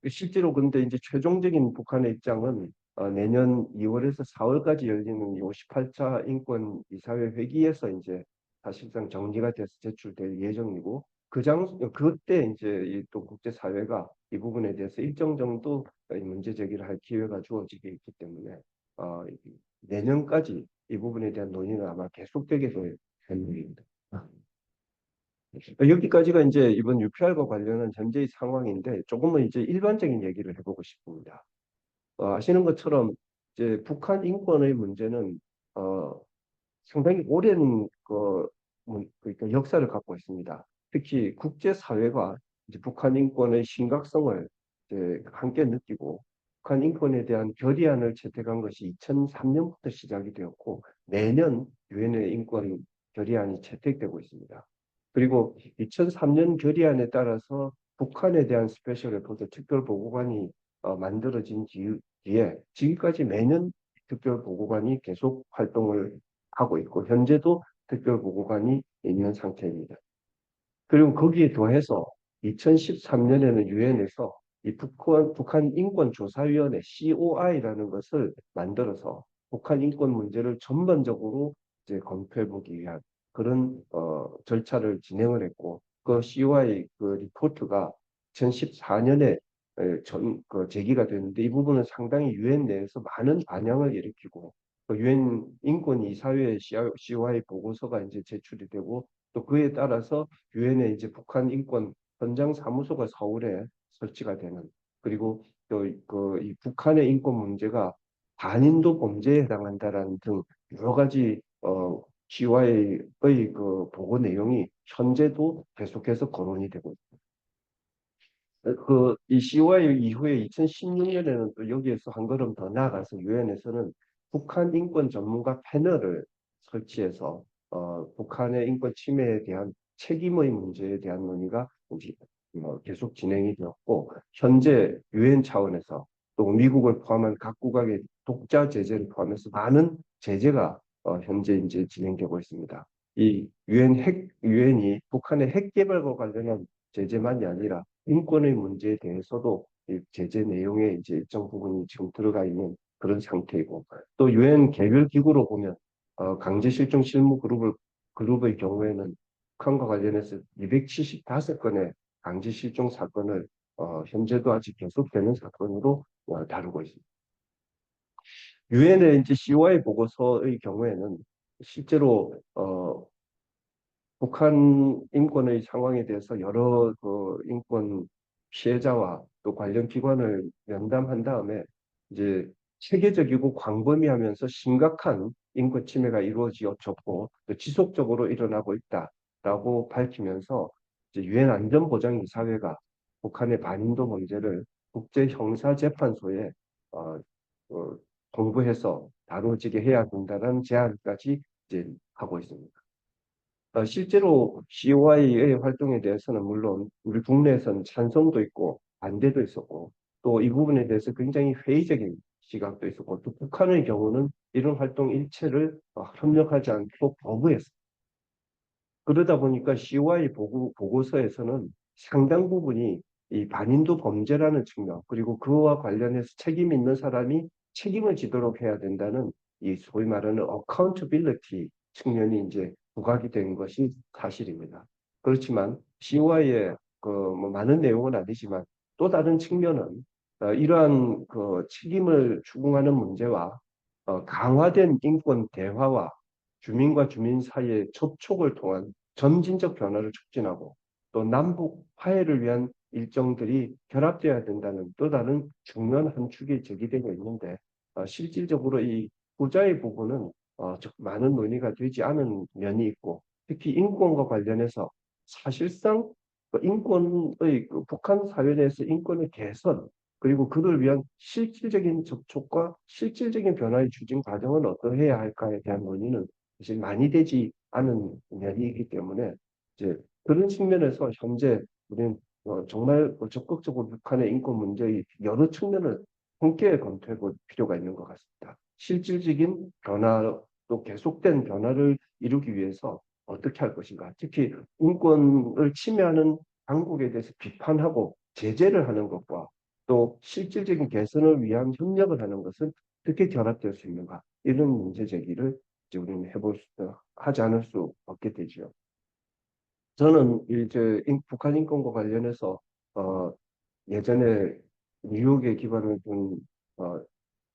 실제로 근데 이제 최종적인 북한의 입장은 내년 2월에서 4월까지 열리는 이 58차 인권 이사회 회기에서 이제 사실상 정리가 돼서 제출될 예정이고 그때 이제 또 국제사회가 이 부분에 대해서 일정 정도 문제 제기를 할 기회가 주어지게 있기 때문에 내년까지 이 부분에 대한 논의는 아마 계속되게 될 전망입니다. 여기까지가 이제 이번 UPR과 관련한 현재의 상황인데 조금은 이제 일반적인 얘기를 해보고 싶습니다. 아시는 것처럼 이제 북한 인권의 문제는 상당히 오랜 그러니까 역사를 갖고 있습니다. 특히 국제사회가 이제 북한 인권의 심각성을 이제 함께 느끼고 북한 인권에 대한 결의안을 채택한 것이 2003년부터 시작이 되었고 매년 유엔의 인권 결의안이 채택되고 있습니다. 그리고 2003년 결의안에 따라서 북한에 대한 스페셜 레포트 특별보고관이 만들어진 뒤에 지금까지 매년 특별보고관이 계속 활동을 하고 있고 현재도 특별보고관이 있는 상태입니다. 그리고 거기에 더해서 2013년에는 유엔에서 이 북한 인권조사위원회 COI라는 것을 만들어서 북한 인권 문제를 전반적으로 이제 검토해보기 위한 그런 절차를 진행을 했고 그 COI 리포트가 2014년에 제기가 됐는데 이 부분은 상당히 유엔 내에서 많은 반향을 일으키고 유엔 인권이사회 COI 보고서가 이제 제출이 되고 또 그에 따라서 유엔에 이제 북한 인권 현장 사무소가 서울에 설치가 되는, 그리고 또 이 북한의 인권 문제가 반인도 범죄에 해당한다라는 등 여러 가지 CY의 그 보고 내용이 현재도 계속해서 거론이 되고 있습니다. 이 CY 이후에 2016년에는 또 여기에서 한 걸음 더 나아가서 유엔에서는 북한 인권 전문가 패널을 설치해서 북한의 인권 침해에 대한 책임의 문제에 대한 논의가 이제 계속 진행이 되었고, 현재 유엔 차원에서 또 미국을 포함한 각 국가의 독자 제재를 포함해서 많은 제재가 현재 이제 진행되고 있습니다. 이 유엔이 북한의 핵 개발과 관련한 제재만이 아니라 인권의 문제에 대해서도 이 제재 내용에 이제 일정 부분이 지금 들어가 있는 그런 상태이고, 또 유엔 개별 기구로 보면 강제 실종 실무 그룹의 경우에는 북한과 관련해서 275건의 강제 실종 사건을 현재도 아직 계속되는 사건으로 다루고 있습니다. 유엔의 이제 CY 보고서의 경우에는 실제로 북한 인권의 상황에 대해서 여러 그 인권 피해자와 또 관련 기관을 면담한 다음에 이제 체계적이고 광범위하면서 심각한 인권 침해가 이루어졌고 또 지속적으로 일어나고 있다라고 밝히면서 이제 유엔 안전보장이사회가 북한의 반인도 문제를 국제형사재판소에 어, 어, 공부해서 다뤄지게 해야 된다는 제안까지 이제 하고 있습니다. 실제로 COI의 활동에 대해서는 물론 우리 국내에서는 찬성도 있고 반대도 있었고 또 이 부분에 대해서 굉장히 회의적인 시각도 있었고 또 북한의 경우는 이런 활동 일체를 협력하지 않고 거부했습니다. 그러다 보니까 COI 보고서에서는 상당 부분이 이 반인도 범죄라는 측면 그리고 그와 관련해서 책임 있는 사람이 책임을 지도록 해야 된다는 이 소위 말하는 accountability 측면이 이제 부각이 된 것이 사실입니다. 그렇지만 COI의 그뭐 많은 내용은 아니지만 또 다른 측면은 이러한 그 책임을 추궁하는 문제와 강화된 인권 대화와 주민과 주민 사이의 접촉을 통한 점진적 변화를 촉진하고 또 남북 화해를 위한 일정들이 결합되어야 된다는 또 다른 중요한 한 축이 제기되고 있는데 실질적으로 이 후자의 부분은 많은 논의가 되지 않은 면이 있고 특히 인권과 관련해서 사실상 인권의 북한 사회 내에서 인권의 개선 그리고 그를 위한 실질적인 접촉과 실질적인 변화의 추진 과정은 어떠해야 할까에 대한 논의는 사실 많이 되지 않은 면이 있기 때문에 이제 그런 측면에서 현재 우리는 정말 적극적으로 북한의 인권 문제의 여러 측면을 함께 검토해 볼 필요가 있는 것 같습니다. 실질적인 변화 또 계속된 변화를 이루기 위해서 어떻게 할 것인가. 특히 인권을 침해하는 당국에 대해서 비판하고 제재를 하는 것과 또 실질적인 개선을 위한 협력을 하는 것은 어떻게 결합될 수 있는가. 이런 문제 제기를 이제 우리는 하지 않을 수 없게 되죠. 저는 이제 북한 인권과 관련해서 어, 예전에 뉴욕에 기반을 둔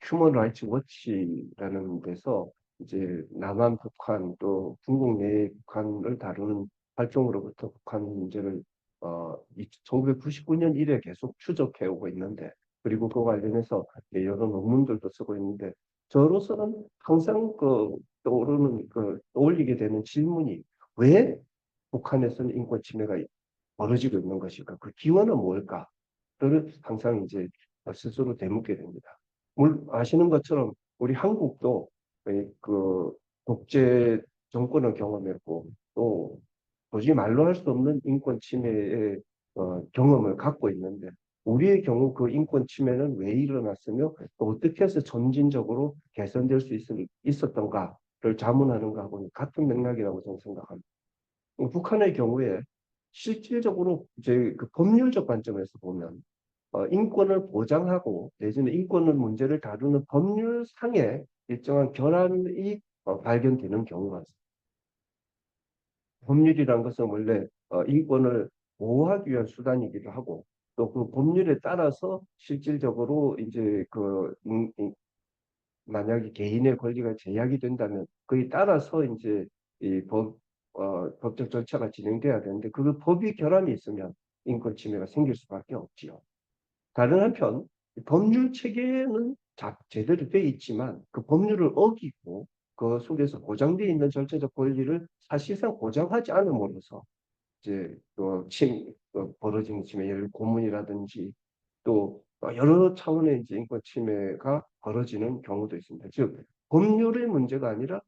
휴먼 라이츠 워치라는 데서 이제 남한 북한 또 중국 내 북한을 다루는 활동으로부터 북한 문제를 1999년 이래 계속 추적해 오고 있는데 그리고 그 관련해서 여러 논문들도 쓰고 있는데 저로서는 항상 떠올리게 되는 질문이 왜 북한에서는 인권 침해가 벌어지고 있는 것일까? 그 기원은 뭘까? 를 항상 이제 스스로 되묻게 됩니다. 아시는 것처럼 우리 한국도 그 독재 정권을 경험했고 또 도저히 말로 할 수 없는 인권 침해의 경험을 갖고 있는데 우리의 경우 그 인권 침해는 왜 일어났으며 또 어떻게 해서 점진적으로 개선될 수 있었던가를 자문하는 것하고는 같은 맥락이라고 저는 생각합니다. 북한의 경우에 실질적으로 이제 그 법률적 관점에서 보면 인권을 보장하고 내지는 인권의 문제를 다루는 법률상의 일정한 결함이 발견되는 경우가 있습니다. 법률이란 것은 원래 인권을 보호하기 위한 수단이기도 하고 또 그 법률에 따라서 실질적으로 이제 만약에 개인의 권리가 제약이 된다면 그에 따라서 이제 법적 절차가 진행돼야 되는데 그 법이 결함이 있으면 인권 침해가 생길 수밖에 없지요. 다른 한편 법률 체계는 제대로 돼 있지만 그 법률을 어기고 그 속에서 보장되어 있는 절차적 권리를 사실상 보장하지 않음으로써 이제 벌어지는 침해, 예를 들어 고문이라든지 또 여러 차원의 이제 인권 침해가 벌어지는 경우도 있습니다. 즉 법률의 문제가 아니라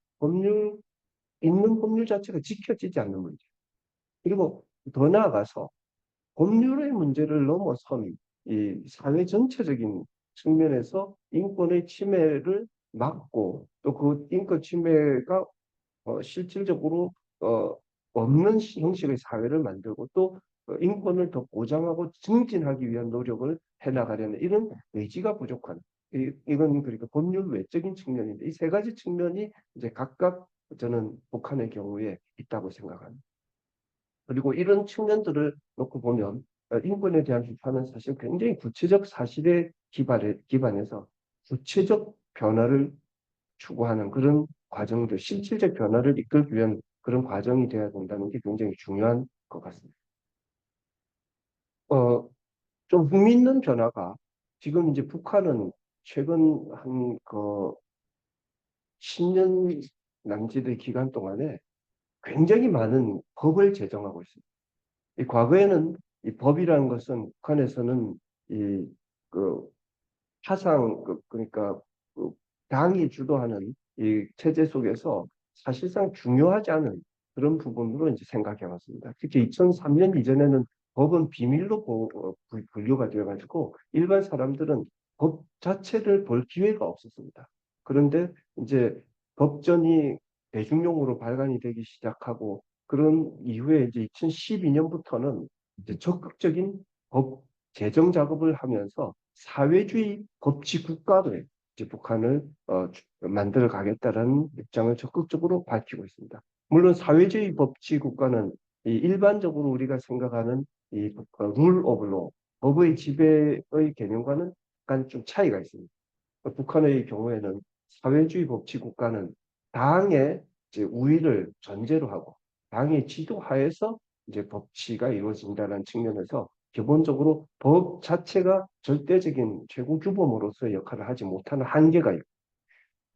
있는 법률 자체가 지켜지지 않는 문제. 그리고 더 나아가서 법률의 문제를 넘어선 이 사회 전체적인 측면에서 인권의 침해를 막고 또 그 인권 침해가 실질적으로 어, 없는 형식의 사회를 만들고 또 인권을 더 보장하고 증진하기 위한 노력을 해나가려는 이런 의지가 부족한 이건 그러니까 법률 외적인 측면인데 이 세 가지 측면이 이제 각각 저는 북한의 경우에 있다고 생각합니다. 그리고 이런 측면들을 놓고 보면 인권에 대한 비판은 사실 굉장히 구체적 사실에 기반해서 구체적 변화를 추구하는 그런 과정들, 실질적 변화를 이끌기 위한 그런 과정이 되어야 된다는 게 굉장히 중요한 것 같습니다. 좀 흥미있는 변화가 지금 이제 북한은 최근 한 10년 남짓의 기간 동안에 굉장히 많은 법을 제정하고 있습니다. 이 과거에는 이 법이라는 것은 북한에서는 이그 그러니까 그 당이 주도하는 이 체제 속에서 사실상 중요하지 않은 그런 부분으로 이제 생각해 왔습니다. 특히 2003년 이전에는 법은 비밀로 분류가 되어가지고 일반 사람들은 법 자체를 볼 기회가 없었습니다. 그런데 이제 법전이 대중용으로 발간이 되기 시작하고 그런 이후에 이제 2012년부터는 이제 적극적인 법 제정 작업을 하면서 사회주의 법치 국가를 이제 북한을 만들어 가겠다라는 입장을 적극적으로 밝히고 있습니다. 물론 사회주의 법치 국가는 일반적으로 우리가 생각하는 룰 오브 로, 법의 지배의 개념과는 약간 좀 차이가 있습니다. 북한의 경우에는 사회주의 법치 국가는 당의 이제 우위를 전제로 하고 당의 지도하에서 이제 법치가 이루어진다는 측면에서 기본적으로 법 자체가 절대적인 최고 규범으로서의 역할을 하지 못하는 한계가 있고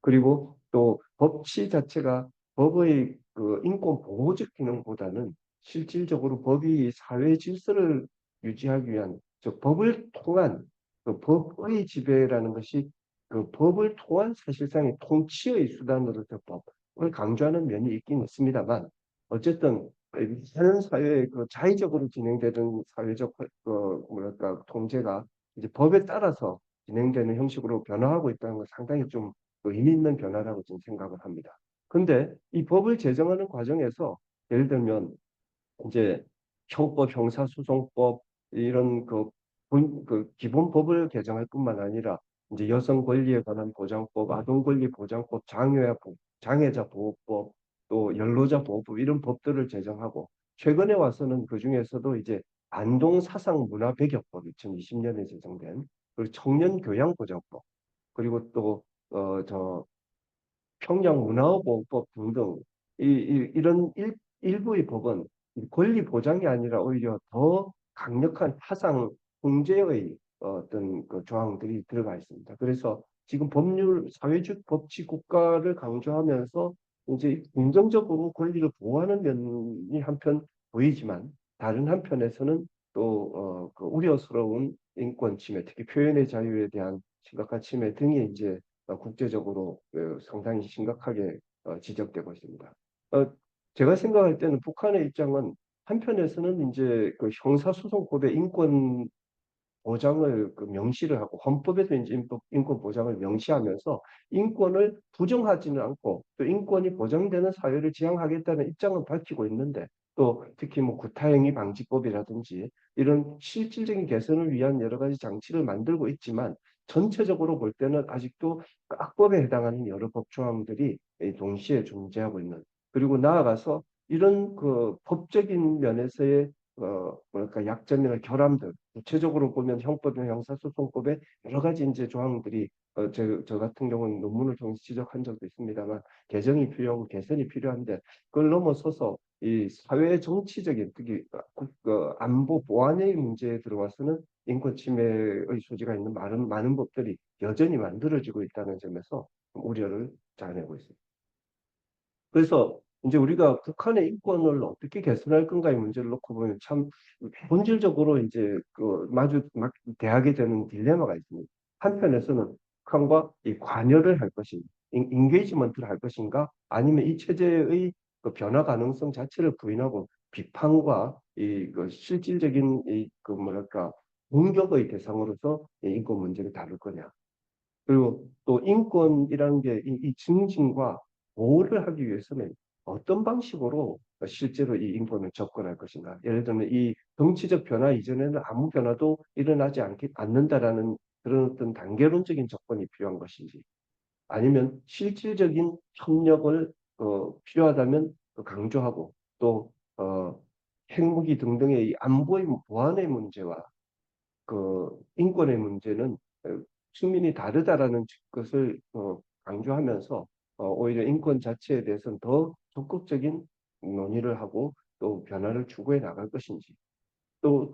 그리고 또 법치 자체가 법의 그 인권 보호적 기능보다는 실질적으로 법이 사회 질서를 유지하기 위한 즉 법을 통한 그 법의 지배라는 것이 그 법을 통한 사실상의 통치의 수단으로서 법을 강조하는 면이 있긴 있습니다만 어쨌든 사는 사회에 그 자의적으로 진행되는 사회적 뭐랄까 통제가 이제 법에 따라서 진행되는 형식으로 변화하고 있다는 건 상당히 좀 의미 있는 변화라고 저는 생각을 합니다. 근데 이 법을 제정하는 과정에서 예를 들면 이제 형법, 형사소송법 이런 그 기본 법을 개정할 뿐만 아니라 이제 여성 권리에 관한 보장법, 아동 권리 보장법, 장애자 보호법, 또 연로자 보호법 이런 법들을 제정하고 최근에 와서는 그 중에서도 이제 안동 사상 문화 배격법 2020년에 제정된 그리고 청년 교양 보장법 그리고 또저 평양문화보호법 등등 이런 일부의 법은 권리 보장이 아니라 오히려 더 강력한 파상 통제의 어떤 그 조항들이 들어가 있습니다. 그래서 지금 사회주의 법치 국가를 강조하면서 이제 긍정적으로 권리를 보호하는 면이 한편 보이지만 다른 한편에서는 그 우려스러운 인권 침해, 특히 표현의 자유에 대한 심각한 침해 등이 이제 국제적으로 상당히 심각하게 지적되고 있습니다. 어, 제가 생각할 때는 북한의 입장은 한편에서는 이제 그 형사소송법의 인권 보장을 명시를 하고 헌법에서 이제 인권 보장을 명시하면서 인권을 부정하지는 않고 또 인권이 보장되는 사회를 지향하겠다는 입장을 밝히고 있는데 또 특히 뭐 구타행위 방지법이라든지 이런 실질적인 개선을 위한 여러 가지 장치를 만들고 있지만 전체적으로 볼 때는 아직도 악법에 해당하는 여러 법 조항들이 동시에 존재하고 있는 그리고 나아가서 이런 그 법적인 면에서의 뭐랄까 약점이나 결함들 구체적으로 보면 형법이나 형사소송법에 여러 가지 이제 조항들이 저 같은 경우는 논문을 통해서 지적한 적도 있습니다만 개정이 필요하고 개선이 필요한데 그걸 넘어서서 이 사회 정치적인 특히 안보 보안의 문제에 들어와서는 인권 침해의 소지가 있는 많은 법들이 여전히 만들어지고 있다는 점에서 우려를 자아내고 있습니다. 그래서 이제 우리가 북한의 인권을 어떻게 개선할 건가의 문제를 놓고 보면 참 본질적으로 이제 막 대하게 되는 딜레마가 있습니다. 한편에서는 북한과 이 관여를 할 것인가, 인게이지먼트를 할 것인가, 아니면 이 체제의 그 변화 가능성 자체를 부인하고 비판과 실질적인 뭐랄까 공격의 대상으로서 이 인권 문제를 다룰 거냐. 그리고 또 인권이라는 게 이 증진과 보호를 하기 위해서는 어떤 방식으로 실제로 이 인권을 접근할 것인가. 예를 들면 이 정치적 변화 이전에는 아무 변화도 일어나지 않는다라는 그런 어떤 단계론적인 접근이 필요한 것인지, 아니면 실질적인 협력을 필요하다면 강조하고, 또 핵무기 등등의 이 안보의 보안의 문제와 인권의 문제는 측면이 다르다라는 것을 강조하면서 오히려 인권 자체에 대해서는 더 적극적인 논의를 하고 또 변화를 추구해 나갈 것인지, 또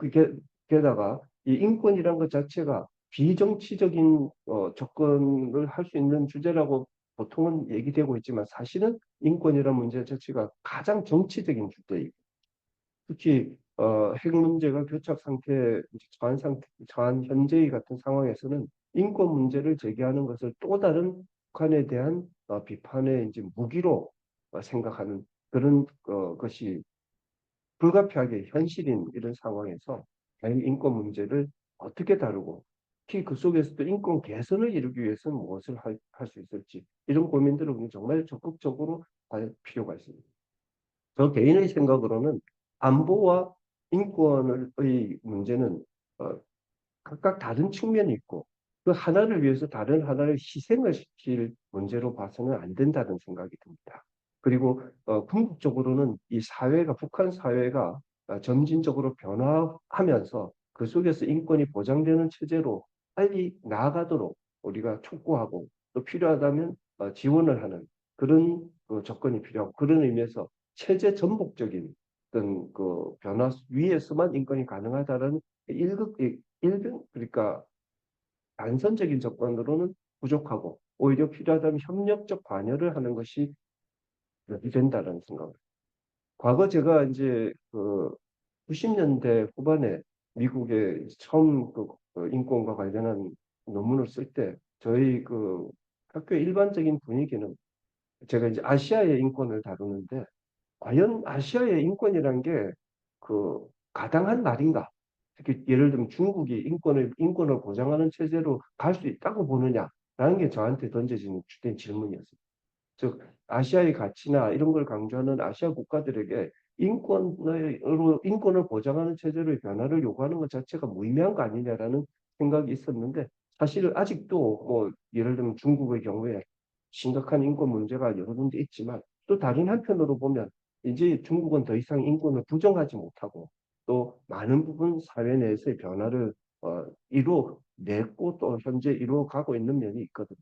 게다가 이 인권이란 것 자체가 비정치적인 접근을 할 수 있는 주제라고 보통은 얘기되고 있지만, 사실은 인권이란 문제 자체가 가장 정치적인 주제이고, 특히 핵 문제가 교착 상태에 처한 현재의 같은 상황에서는 인권 문제를 제기하는 것을 또 다른 북한에 대한 비판의 이제 무기로 생각하는 그런 것이 불가피하게 현실인 이런 상황에서 과연 인권 문제를 어떻게 다루고, 특히 그 속에서도 인권 개선을 이루기 위해서는 무엇을 할 수 있을지, 이런 고민들을 우리는 정말 적극적으로 할 필요가 있습니다. 저 개인의 생각으로는 안보와 인권의 문제는 어, 각각 다른 측면이 있고, 그 하나를 위해서 다른 하나를 희생을 시킬 문제로 봐서는 안 된다는 생각이 듭니다. 그리고 궁극적으로는 이 사회가, 북한 사회가 점진적으로 변화하면서 그 속에서 인권이 보장되는 체제로 빨리 나아가도록 우리가 촉구하고, 또 필요하다면 지원을 하는 그런 조건이 필요하고, 그런 의미에서 체제 전복적인 어떤 변화 위에서만 인권이 가능하다는 그러니까 단선적인 접근으로는 부족하고, 오히려 필요하다면 협력적 관여를 하는 것이 된다는 생각을. 과거 제가 이제 90년대 후반에 미국에 처음 인권과 관련한 논문을 쓸 때 저희 학교의 일반적인 분위기는, 제가 이제 아시아의 인권을 다루는데 과연 아시아의 인권이란 게 가당한 말인가? 특히 예를 들면 중국이 인권을 보장하는 체제로 갈 수 있다고 보느냐라는 게 저한테 던져지는 주된 질문이었습니다. 즉, 아시아의 가치나 이런 걸 강조하는 아시아 국가들에게 인권을 보장하는 체제의 변화를 요구하는 것 자체가 무의미한 거 아니냐라는 생각이 있었는데, 사실 아직도 예를 들면 중국의 경우에 심각한 인권 문제가 여러 군데 있지만, 또 다른 한편으로 보면 이제 중국은 더 이상 인권을 부정하지 못하고 또 많은 부분 사회 내에서의 변화를 이루어냈고 또 현재 이루어가고 있는 면이 있거든요.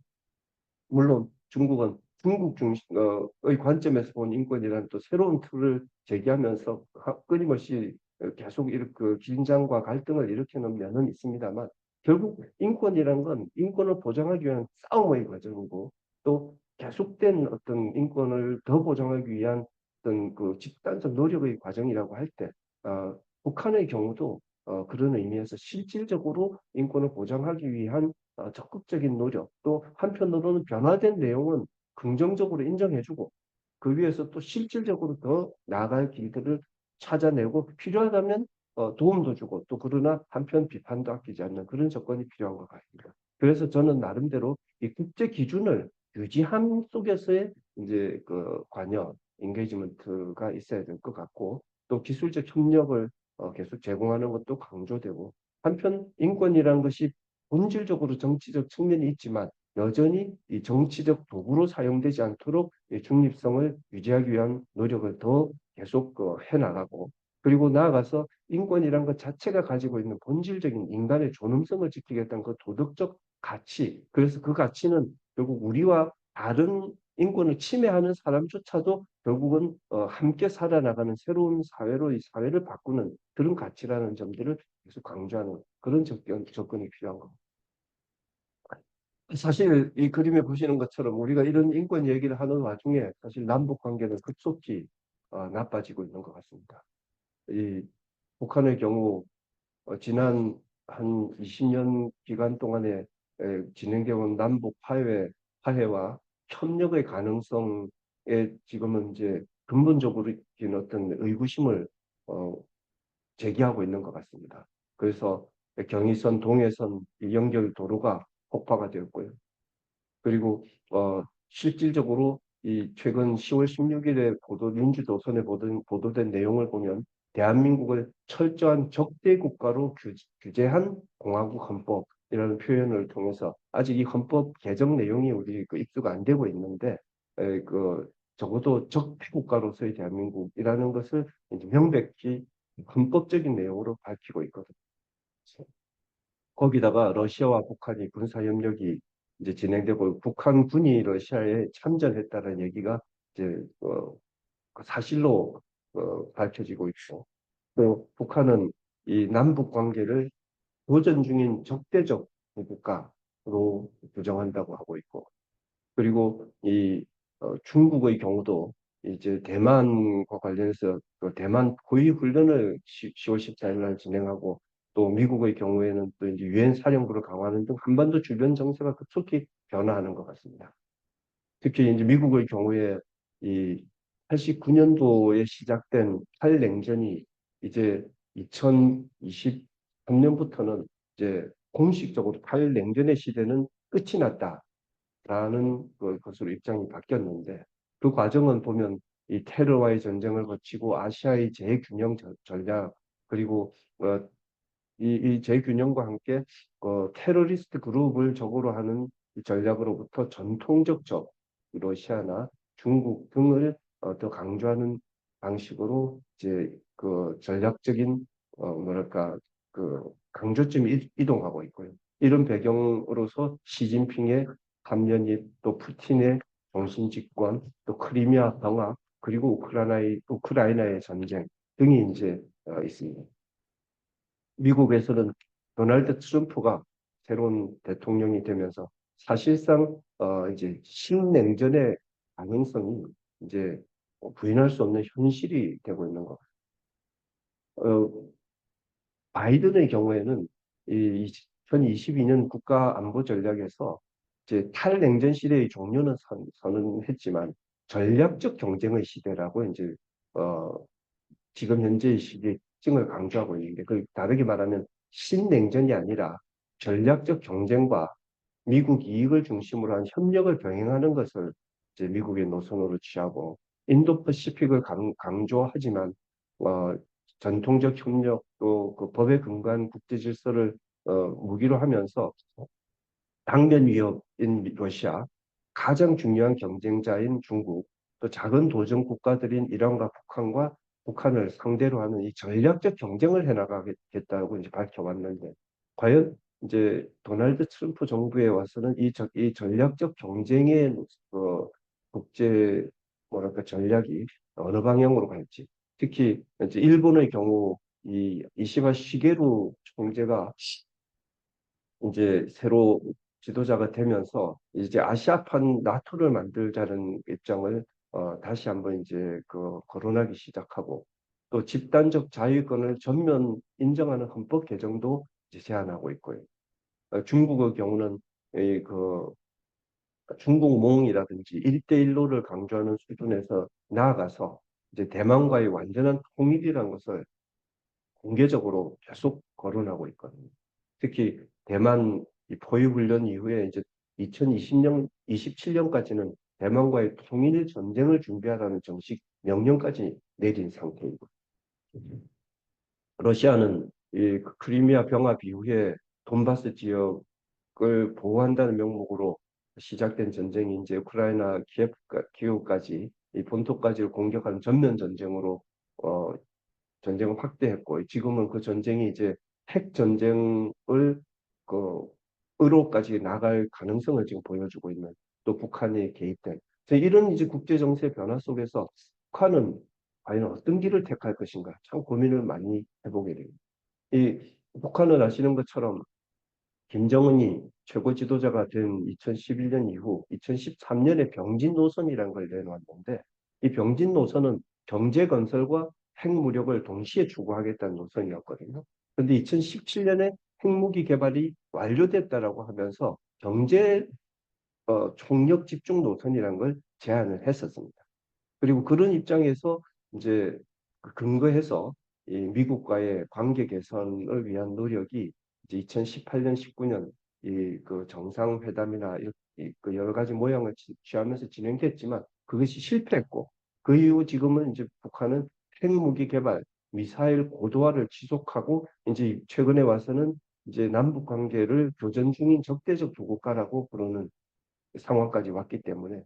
물론 중국은 중국 중심의 관점에서 본 인권이라는 또 새로운 틀을 제기하면서 끊임없이 계속 이렇게 긴장과 갈등을 일으키는 면은 있습니다만, 결국 인권이란 건 인권을 보장하기 위한 싸움의 과정이고, 또 계속된 어떤 인권을 더 보장하기 위한 어떤 집단적 노력의 과정이라고 할 때, 북한의 경우도 그런 의미에서 실질적으로 인권을 보장하기 위한 적극적인 노력, 또 한편으로는 변화된 내용은 긍정적으로 인정해주고, 그 위에서 또 실질적으로 더 나아갈 길들을 찾아내고, 필요하다면 도움도 주고, 또 그러나 한편 비판도 아끼지 않는 그런 조건이 필요한 것 같습니다. 그래서 저는 나름대로 이 국제 기준을 유지함 속에서의 이제 관여, 인게이지먼트가 있어야 될 것 같고, 또 기술적 협력을 계속 제공하는 것도 강조되고, 한편 인권이라는 것이 본질적으로 정치적 측면이 있지만 여전히 이 정치적 도구로 사용되지 않도록 이 중립성을 유지하기 위한 노력을 더 계속 해나가고, 그리고 나아가서 인권이란 것 자체가 가지고 있는 본질적인 인간의 존엄성을 지키겠다는 그 도덕적 가치, 그래서 그 가치는 결국 우리와 다른 인권을 침해하는 사람조차도 결국은 함께 살아나가는 새로운 사회로 이 사회를 바꾸는 그런 가치라는 점들을 계속 강조하는 그런 접근이 필요한 겁니다. 사실 이 그림에 보시는 것처럼 우리가 이런 인권 얘기를 하는 와중에 사실 남북 관계는 급속히 나빠지고 있는 것 같습니다. 이 북한의 경우 지난 한 20년 기간 동안에 진행되어 온 남북 화해와 협력의 가능성에 지금은 이제 근본적으로 인 어떤 의구심을 어, 제기하고 있는 것 같습니다. 그래서 경의선, 동해선 이 연결 도로가 폭파가 되었고요. 그리고 실질적으로 이 최근 10월 16일에 민주조선에 보도된 내용을 보면 대한민국을 철저한 적대 국가로 규제한 공화국 헌법이라는 표현을 통해서 아직 이 헌법 개정 내용이 우리 입수가 안 되고 있는데 적어도 적대 국가로서의 대한민국이라는 것을 이제 명백히 헌법적인 내용으로 밝히고 있거든요. 거기다가 러시아와 북한이 군사 협력이 이제 진행되고 북한군이 러시아에 참전했다는 얘기가 이제 그 사실로 밝혀지고 있고 또 북한은 이 남북 관계를 도전 중인 적대적 국가로 규정한다고 하고 있고 그리고 이 중국의 경우도 이제 대만과 관련해서 그 대만 고위 훈련을 10월 14일 날 진행하고 또 미국의 경우에는 또 이제 유엔 사령부를 강화하는 등 한반도 주변 정세가 급속히 변화하는 것 같습니다. 특히 이제 미국의 경우에 이 89년도에 시작된 탈냉전이 이제 2023년부터는 이제 공식적으로 탈냉전의 시대는 끝이 났다. 라는 것으로 입장이 바뀌었는데 그 과정은 보면 이 테러와의 전쟁을 거치고 아시아의 재균형 전략 그리고 이 재균형과 함께 테러리스트 그룹을 적으로 하는 이 전략으로부터 전통적 적 러시아나 중국 등을 더 강조하는 방식으로 이제 그 전략적인 뭐랄까 그 강조점이 이동하고 있고요. 이런 배경으로서 시진핑의 3년입 또 푸틴의 정신집권 또 크리미아 병합 그리고 우크라이나의 전쟁 등이 이제 있습니다. 미국에서는 도널드 트럼프가 새로운 대통령이 되면서 사실상 이제 신냉전의 가능성이 이제 부인할 수 없는 현실이 되고 있는 것 같아요. 바이든의 경우에는 이 2022년 국가 안보 전략에서 이제 탈냉전 시대의 종료는 선언했지만 전략적 경쟁의 시대라고 이제 어, 지금 현재의 시기에 특징을 강조하고 있는데 그 다르게 말하면 신냉전이 아니라 전략적 경쟁과 미국 이익을 중심으로 한 협력을 병행하는 것을 이제 미국의 노선으로 취하고 인도 패시픽을 강조하지만 어, 전통적 협력 또 그 법의 근간 국제 질서를 무기로 하면서 당면 위협인 러시아, 가장 중요한 경쟁자인 중국, 또 작은 도전 국가들인 이란과 북한을 상대로 하는 이 전략적 경쟁을 해나가겠다고 이제 밝혀왔는데, 과연 이제 도널드 트럼프 정부에 와서는 이 전략적 경쟁의 국제 뭐랄까 전략이 어느 방향으로 갈지, 특히 이제 일본의 경우 이 이시바 시게루 총재가 이제 새로 지도자가 되면서 이제 아시아판 나토를 만들자는 입장을 다시 한번 이제 거론하기 시작하고 또 집단적 자유권을 전면 인정하는 헌법 개정도 이제 제안하고 있고요. 중국의 경우는 이 중국몽이라든지 일대일로를 강조하는 수준에서 나아가서 이제 대만과의 완전한 통일이라는 것을 공개적으로 계속 거론하고 있거든요. 특히 대만 이 포위훈련 이후에 이제 2020년, 27년까지는 대만과의 통일 전쟁을 준비하라는 정식 명령까지 내린 상태이고, 러시아는 이 크리미아 병합 이후에 돈바스 지역을 보호한다는 명목으로 시작된 전쟁이 이제 우크라이나 키예프까지 이 본토까지를 공격하는 전면 전쟁으로 어, 전쟁을 확대했고 지금은 그 전쟁이 이제 핵 전쟁을 그 으로까지 나갈 가능성을 지금 보여주고 있는 또 북한이 개입된 이런 이제 국제 정세 변화 속에서 북한은 과연 어떤 길을 택할 것인가 참 고민을 많이 해보게 됩니다. 이 북한은 아시는 것처럼 김정은이 최고 지도자가 된 2011년 이후 2013년에 병진 노선이라는 걸 내놓았는데 이 병진 노선은 경제 건설과 핵무력을 동시에 추구하겠다는 노선이었거든요. 그런데 2017년에 핵무기 개발이 완료됐다라고 하면서 경제 총력 집중 노선이라는 걸 제안을 했었습니다. 그리고 그런 입장에서 이제 그 근거해서 이 미국과의 관계 개선을 위한 노력이 이제 2018년, 19년 이 그 정상회담이나 그 여러 가지 모양을 취하면서 진행됐지만 그것이 실패했고 그 이후 지금은 이제 북한은 핵무기 개발, 미사일 고도화를 지속하고 이제 최근에 와서는 이제 남북 관계를 교전 중인 적대적 두 국가라고 부르는 상황까지 왔기 때문에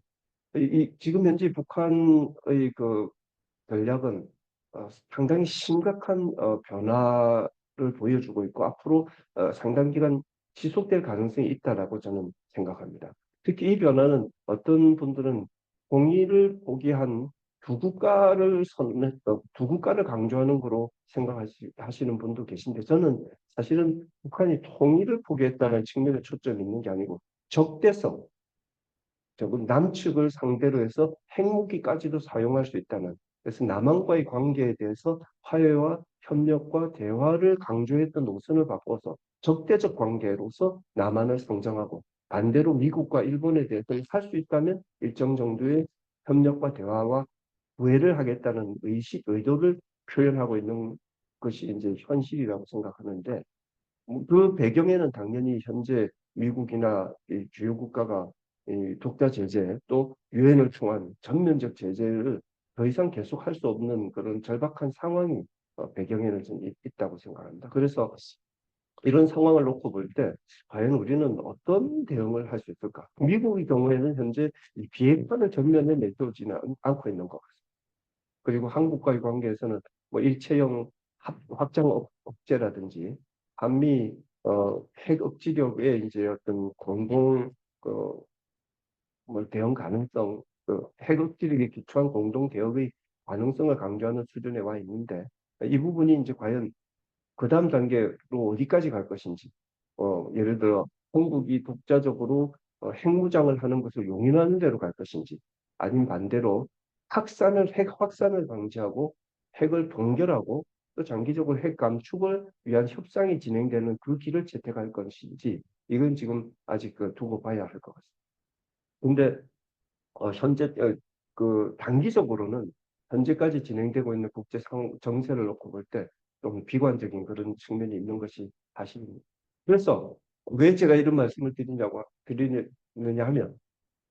지금 현재 북한의 그 전략은 상당히 심각한 변화를 보여주고 있고 앞으로 상당 기간 지속될 가능성이 있다라고 저는 생각합니다. 특히 이 변화는 어떤 분들은 통일을 포기한 두 국가를 강조하는 거로 생각하시는 분도 계신데 저는 사실은 북한이 통일을 포기했다는 측면에 초점이 있는 게 아니고 적대성, 적은 남측을 상대로 해서 핵무기까지도 사용할 수 있다는 그래서 남한과의 관계에 대해서 화해와 협력과 대화를 강조했던 노선을 바꿔서 적대적 관계로서 남한을 성장하고 반대로 미국과 일본에 대해서 할 수 있다면 일정 정도의 협력과 대화와 우회를 하겠다는 의도를 표현하고 있는 것이 이제 현실이라고 생각하는데 그 배경에는 당연히 현재 미국이나 이 주요 국가가 이 독자 제재 또 유엔을 통한 전면적 제재를 더 이상 계속할 수 없는 그런 절박한 상황이 배경에는 좀 있다고 생각합니다. 그래서 이런 상황을 놓고 볼 때 과연 우리는 어떤 대응을 할 수 있을까? 미국의 경우에는 현재 이 비핵화를 전면에 내세우지는 않고 있는 것 같습니다. 그리고 한국과의 관계에서는 뭐 일체형 확장 억제라든지 한미 핵 억지력의 이제 어떤 공동 그 뭐 대응 가능성, 핵 억지력에 기초한 공동 대응의 가능성을 강조하는 수준에 와 있는데 이 부분이 이제 과연 그 다음 단계로 어디까지 갈 것인지, 예를 들어 한국이 독자적으로 핵무장을 하는 것을 용인하는 대로 갈 것인지, 아니면 반대로 핵 확산을 방지하고 핵을 동결하고 또 장기적으로 핵 감축을 위한 협상이 진행되는 그 길을 채택할 것인지, 이건 지금 아직 두고 봐야 할 것 같습니다. 근데 현재 그 단기적으로는 현재까지 진행되고 있는 국제 정세를 놓고 볼 때 좀 비관적인 그런 측면이 있는 것이 사실입니다. 그래서 왜 제가 이런 말씀을 드리느냐 하면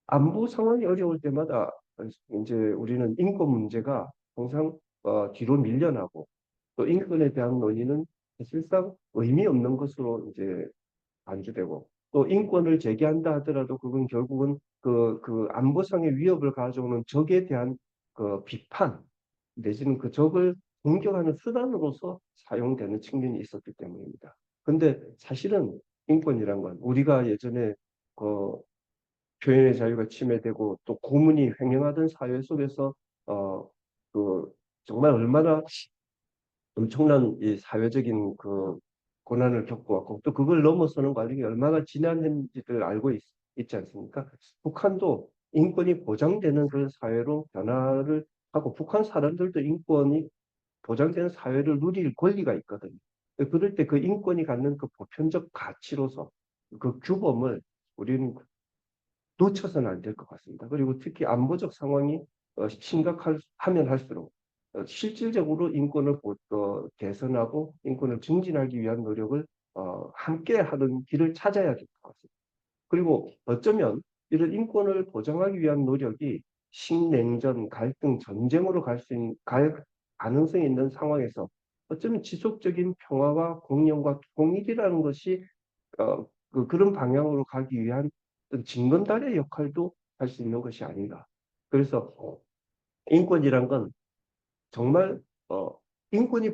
안보 상황이 어려울 때마다 이제 우리는 인권 문제가 항상 뒤로 밀려나고 또 인권에 대한 논의는 사실상 의미 없는 것으로 이제 반주되고 또 인권을 제기한다 하더라도 그건 결국은 그 안보상의 위협을 가져오는 적에 대한 그 비판 내지는 그 적을 공격하는 수단으로서 사용되는 측면이 있었기 때문입니다. 근데 사실은 인권이란 건 우리가 예전에 그 표현의 자유가 침해되고 또 고문이 횡행하던 사회 속에서 그 정말 얼마나 엄청난 이 사회적인 그 고난을 겪어왔고 또 그걸 넘어서는 과정이 얼마나 지난했는지를 알고 있지 않습니까? 북한도 인권이 보장되는 그런 사회로 변화를 하고 북한 사람들도 인권이 보장되는 사회를 누릴 권리가 있거든요. 그럴 때 그 인권이 갖는 그 보편적 가치로서 그 규범을 우리는 놓쳐서는 안 될 것 같습니다. 그리고 특히 안보적 상황이 심각하면 할수록 실질적으로 인권을 개선하고 인권을 증진하기 위한 노력을 함께 하는 길을 찾아야 될 것 같습니다. 그리고 어쩌면 이런 인권을 보장하기 위한 노력이 신냉전, 갈등, 전쟁으로 갈 가능성이 있는 상황에서 어쩌면 지속적인 평화와 공영과 통일이라는 것이 그런 방향으로 가기 위한 어떤 징검다리의 역할도 할 수 있는 것이 아닌가. 그래서 인권이란 건 정말 인권이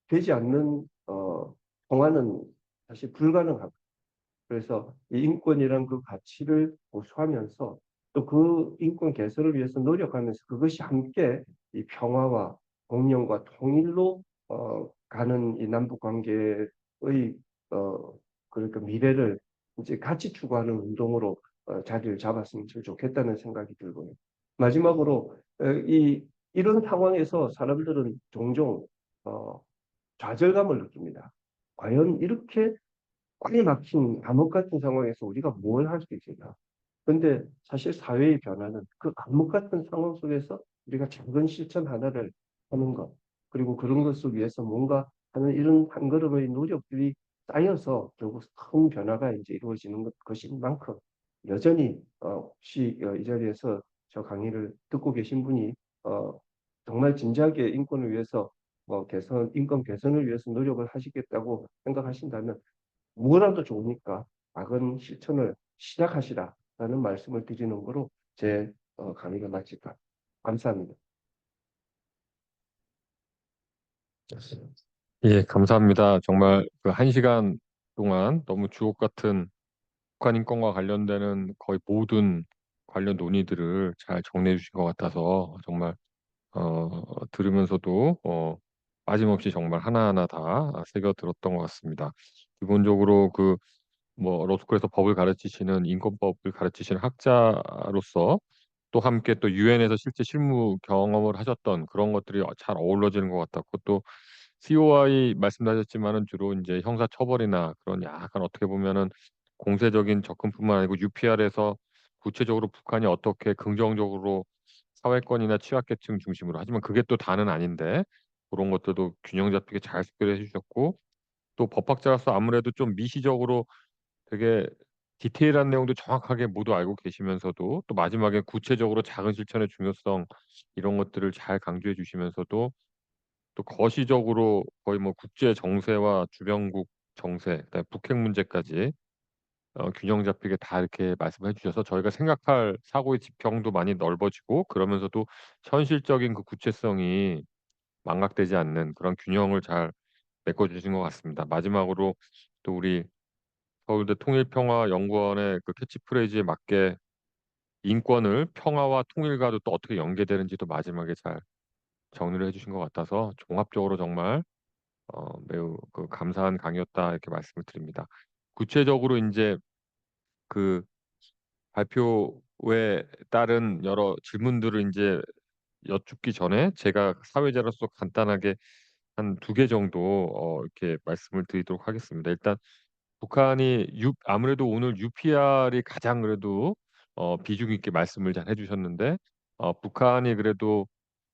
되지 않는 평화는 사실 불가능하고 그래서 이 인권이란 그 가치를 고수하면서 또 그 인권 개선을 위해서 노력하면서 그것이 함께 이 평화와 공영과 통일로 가는 이 남북 관계의 어, 그러니까 미래를 이제 같이 추구하는 운동으로 자리를 잡았으면 좋겠다는 생각이 들고요. 마지막으로 이런 상황에서 사람들은 종종 어, 좌절감을 느낍니다. 과연 이렇게 꽉 막힌 감옥 같은 상황에서 우리가 뭘 할 수 있을까? 근데 사실 사회의 변화는 그 감옥 같은 상황 속에서 우리가 작은 실천 하나를 하는 것, 그리고 그런 것을 위해서 뭔가 하는 이런 한 걸음의 노력들이 쌓여서 결국 큰 변화가 이제 이루어지는 것인 만큼 여전히 혹시 이 자리에서 저 강의를 듣고 계신 분이 어, 정말 진지하게 인권을 위해서 인권 개선을 위해서 노력을 하시겠다고 생각하신다면 무엇라도 좋으니까 작은 실천을 시작하시라라는 말씀을 드리는 거로 제 강의가 마칠까. 감사합니다. 예, 감사합니다. 정말 그 1시간 동안 너무 주옥 같은 북한 인권과 관련되는 거의 모든 관련 논의들을 잘 정리해 주신 것 같아서 정말 들으면서도 빠짐없이 정말 하나하나 다 새겨 들었던 것 같습니다. 기본적으로 그 뭐 로스쿨에서 법을 가르치시는 인권법을 가르치시는 학자로서 또 함께 또 유엔에서 실제 실무 경험을 하셨던 그런 것들이 잘 어우러지는 것 같았고 또 COI 말씀하셨지만은 주로 이제 형사 처벌이나 그런 약간 어떻게 보면은 공세적인 접근뿐만 아니고 UPR에서 구체적으로 북한이 어떻게 긍정적으로 사회권이나 취약계층 중심으로 하지만 그게 또 다는 아닌데 그런 것들도 균형 잡히게 잘 소개를 해주셨고 또 법학자로서 아무래도 좀 미시적으로 되게 디테일한 내용도 정확하게 모두 알고 계시면서도 또 마지막에 구체적으로 작은 실천의 중요성 이런 것들을 잘 강조해 주시면서도 또 거시적으로 거의 뭐 국제 정세와 주변국 정세, 그다음에 북핵 문제까지 균형 잡히게 다 이렇게 말씀해 주셔서 저희가 생각할 사고의 지평도 많이 넓어지고 그러면서도 현실적인 그 구체성이 망각되지 않는 그런 균형을 잘 메꿔 주신 것 같습니다. 마지막으로 또 우리 서울대 통일평화연구원의 그 캐치프레이즈에 맞게 인권을 평화와 통일과도 또 어떻게 연계되는지도 마지막에 잘 정리를 해주신 것 같아서 종합적으로 정말 매우 그 감사한 강의였다 이렇게 말씀을 드립니다. 구체적으로 이제 그 발표에 따른 여러 질문들을 이제 여쭙기 전에 제가 사회자로서 간단하게 한 2개 정도 이렇게 말씀을 드리도록 하겠습니다. 일단 북한이 아무래도 오늘 UPR이 가장 그래도 비중 있게 말씀을 잘 해주셨는데 북한이 그래도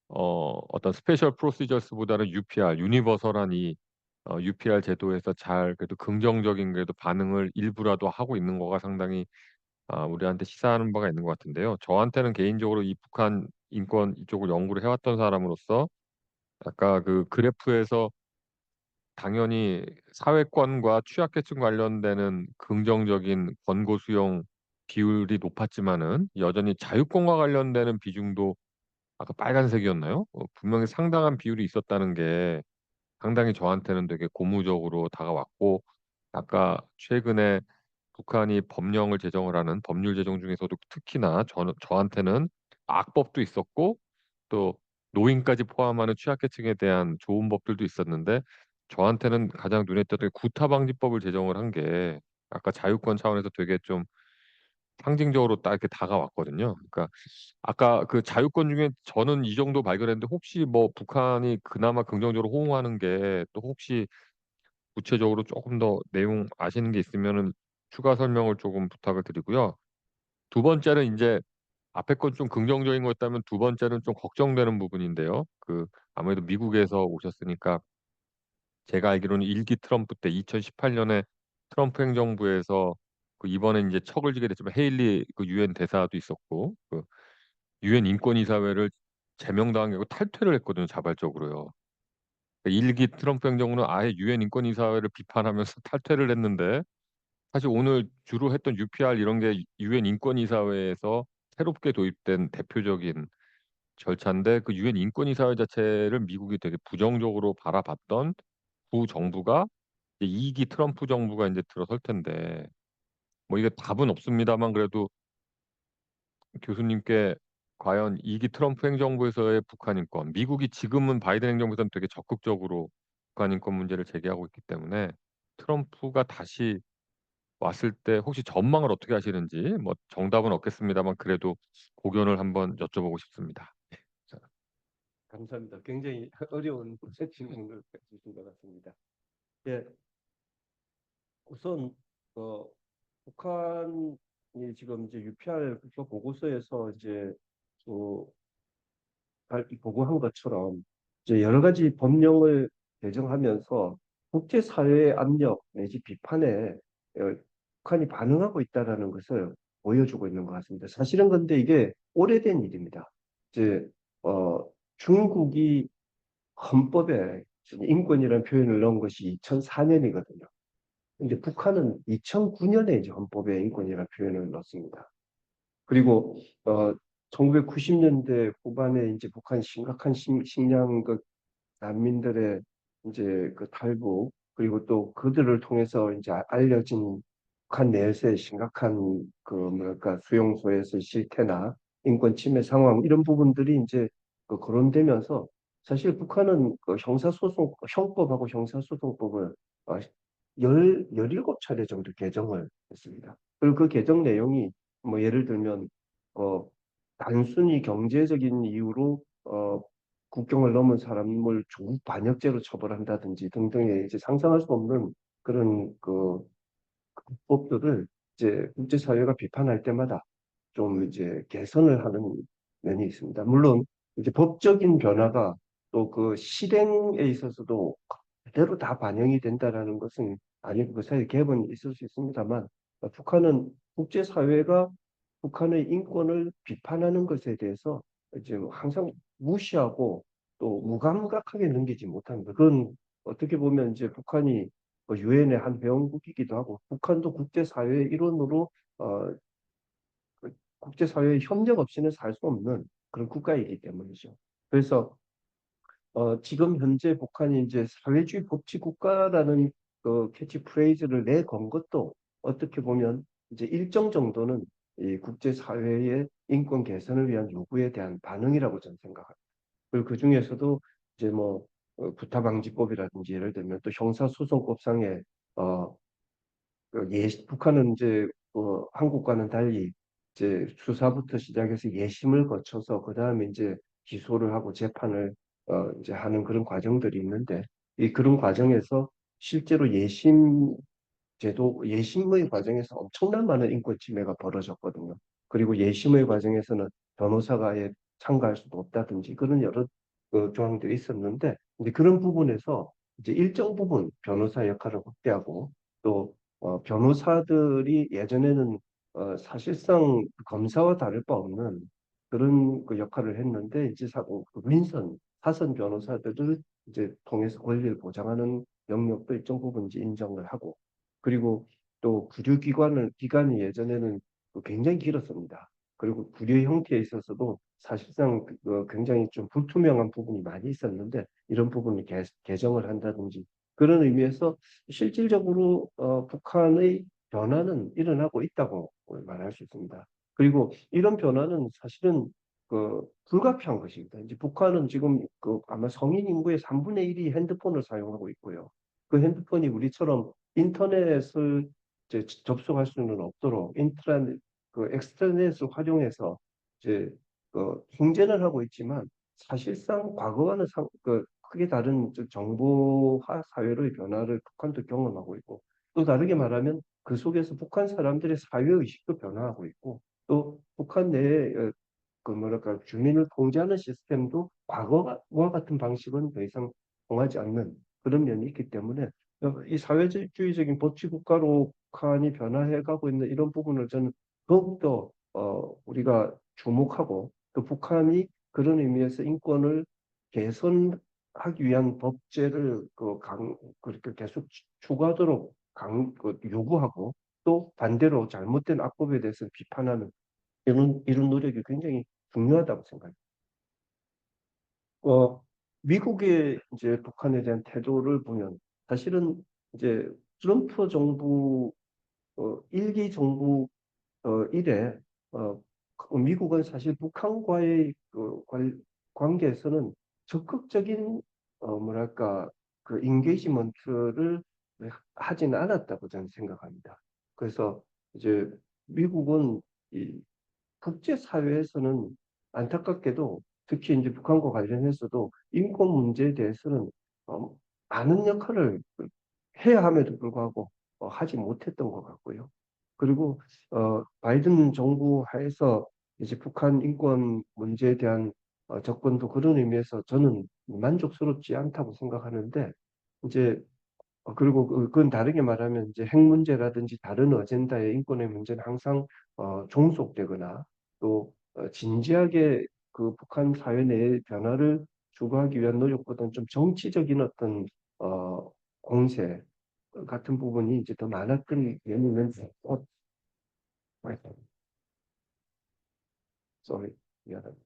어떤 스페셜 프로시저스보다는 UPR, 유니버설한 이 UPR 제도에서 잘 그래도 긍정적인 그래도 반응을 일부라도 하고 있는 거가 상당히 우리한테 시사하는 바가 있는 것 같은데요. 저한테는 개인적으로 이 북한 인권 이쪽을 연구를 해왔던 사람으로서 아까 그 그래프에서 당연히 사회권과 취약계층 관련되는 긍정적인 권고 수용 비율이 높았지만은 여전히 자유권과 관련되는 비중도 아까 빨간색이었나요? 분명히 상당한 비율이 있었다는 게 상당히 저한테는 되게 고무적으로 다가왔고 아까 최근에 북한이 법령을 제정을 하는 법률 제정 중에서도 특히나 저한테는 악법도 있었고 또 노인까지 포함하는 취약계층에 대한 좋은 법들도 있었는데 저한테는 가장 눈에 띄었던 게 구타방지법을 제정을 한 게 아까 자유권 차원에서 되게 좀 상징적으로 딱 이렇게 다가왔거든요. 그러니까 아까 그 자유권 중에 저는 이 정도 발견했는데 혹시 뭐 북한이 그나마 긍정적으로 호응하는 게 또 혹시 구체적으로 조금 더 내용 아시는 게 있으면은 추가 설명을 조금 부탁을 드리고요. 두 번째는 인제 앞에 건 좀 긍정적인 거였다면 두 번째는 좀 걱정되는 부분인데요. 그 아무래도 미국에서 오셨으니까 제가 알기로는 1기 트럼프 때 2018년에 트럼프 행정부에서 그 이번에 인제 척을 지게 됐지만 헤일리 그 유엔 대사도 있었고 그 유엔 인권이사회를 제명당한 게 아니고 탈퇴를 했거든요, 자발적으로요. 1기 트럼프 행정부는 아예 유엔 인권이사회를 비판하면서 탈퇴를 했는데 사실 오늘 주로 했던 UPR 이런 게 유엔 인권이사회에서 새롭게 도입된 대표적인 절차인데 그 유엔 인권이사회 자체를 미국이 되게 부정적으로 바라봤던 정부가 이제 2기 트럼프 정부가 인제 들어설 텐데 뭐 이게 답은 없습니다만 그래도 교수님께 과연 2기 트럼프 행정부에서의 북한 인권, 미국이 지금은 바이든 행정부에서는 되게 적극적으로 북한 인권 문제를 제기하고 있기 때문에 트럼프가 다시 왔을 때 혹시 전망을 어떻게 하시는지 뭐 정답은 없겠습니다만 그래도 고견을 한번 여쭤보고 싶습니다. 자. 감사합니다. 굉장히 어려운 질문을 주신 것 같습니다. 예, 우선 북한이 지금 이제 UPR 국가 보고서에서 이제 그 보고한 것처럼 이제 여러 가지 법령을 개정하면서 국제사회의 압력 내지 비판에 북한이 반응하고 있다라는 것을 보여주고 있는 것 같습니다. 사실은 근데 이게 오래된 일입니다. 이제 중국이 헌법에 인권이라는 표현을 넣은 것이 2004년이거든요. 근데 북한은 2009년에 이제 헌법에 인권이라는 표현을 넣습니다. 그리고 1990년대 후반에 이제 북한 심각한 식량 그 난민들의 이제 그 탈북 그리고 또 그들을 통해서 이제 알려진 북한 내에서의 심각한 그 뭐랄까 수용소에서 실태나 인권 침해 상황 이런 부분들이 이제 그 거론되면서 사실 북한은 그 형사소송 형법하고 형사소송법을 어, 17차례 정도 개정을 했습니다. 그리고 그 개정 내용이 뭐 예를 들면 어, 단순히 경제적인 이유로 국경을 넘은 사람을 조국 반역죄로 처벌한다든지 등등의 이제 상상할 수 없는 그런 그 법들을 이제 국제사회가 비판할 때마다 좀 이제 개선을 하는 면이 있습니다. 물론 이제 법적인 변화가 또 그 실행에 있어서도 그대로 다 반영이 된다라는 것은 아니고 그 사이에 갭은 있을 수 있습니다만 북한은 국제사회가 북한의 인권을 비판하는 것에 대해서 이제 항상 무시하고 또 무감각하게 넘기지 못합니다. 그건 어떻게 보면 이제 북한이 유엔의 한 회원국이기도 하고 북한도 국제사회의 일원으로 어, 그 국제사회의 협력 없이는 살 수 없는 그런 국가이기 때문이죠. 그래서 지금 현재 북한이 이제 사회주의 법치 국가라는 그 캐치프레이즈를 내건 것도 어떻게 보면 이제 일정 정도는 이 국제사회의 인권 개선을 위한 요구에 대한 반응이라고 저는 생각합니다. 그리고 그 중에서도 이제 뭐 구타방지법이라든지 예를 들면 또 형사소송법상에 어, 북한은 이제 한국과는 달리 이제 수사부터 시작해서 예심을 거쳐서 그 다음에 이제 기소를 하고 재판을 이제 하는 그런 과정들이 있는데 이 그런 과정에서 실제로 예심의 과정에서 엄청난 많은 인권 침해가 벌어졌거든요. 그리고 예심의 과정에서는 변호사가 아예 참가할 수도 없다든지 그런 여러 조항들이 있었는데 이제 그런 부분에서 이제 일정 부분 변호사 역할을 확대하고 또 변호사들이 예전에는 사실상 검사와 다를 바 없는 그런 그 역할을 했는데 이제 민선 사선 변호사들을 이제 통해서 권리를 보장하는 영역도 일정 부분 이제 인정을 하고 그리고 또 기간이 예전에는 굉장히 길었습니다. 그리고 구류 형태에 있어서도 사실상 굉장히 좀 불투명한 부분이 많이 있었는데 이런 부분을 개정을 한다든지 그런 의미에서 실질적으로 북한의 변화는 일어나고 있다고 말할 수 있습니다. 그리고 이런 변화는 사실은 불가피한 것입니다. 이제 북한은 지금 아마 성인 인구의 3분의 1이 핸드폰을 사용하고 있고요. 그 핸드폰이 우리처럼 인터넷을 이제 접속할 수는 없도록 엑스트라넷을 활용해서 이제 통제를 하고 있지만 사실상 과거와는 크게 다른 정보화 사회로의 변화를 북한도 경험하고 있고 또 다르게 말하면 그 속에서 북한 사람들의 사회의식도 변화하고 있고 또 북한 내에 그 뭐랄까 주민을 통제하는 시스템도 과거와 같은 방식은 더 이상 통하지 않는 그런 면이 있기 때문에 이 사회주의적인 법치 국가로 북한이 변화해가고 있는 이런 부분을 저는 더욱더 우리가 주목하고 또 북한이 그런 의미에서 인권을 개선하기 위한 법제를 그렇게 계속 추구하도록 요구하고 또 반대로 잘못된 악법에 대해서 비판하는 이런 노력이 굉장히 중요하다고 생각합니다. 어, 미국의 이제 북한에 대한 태도를 보면 사실은 이제 트럼프 정부 일기 정부 이래 어, 미국은 사실 북한과의 관계에서는 적극적인 뭐랄까 그 인게이지먼트를 하지는 않았다고 저는 생각합니다. 그래서 이제 미국은 이 국제사회에서는 안타깝게도 특히 이제 북한과 관련해서도 인권 문제에 대해서는 어, 많은 역할을 해야 함에도 불구하고 하지 못했던 것 같고요. 그리고 바이든 정부 하에서 이제 북한 인권 문제에 대한 접근도 그런 의미에서 저는 만족스럽지 않다고 생각하는데 이제 그리고 그건 다르게 말하면 이제 핵 문제라든지 다른 어젠다의 인권의 문제는 항상 종속되거나 또 진지하게 그 북한 사회 내의 변화를 추구하기 위한 노력보다는 좀 정치적인 어떤 공세 같은 부분이 이제 더 많았던 면이면 sorry 미안합니다.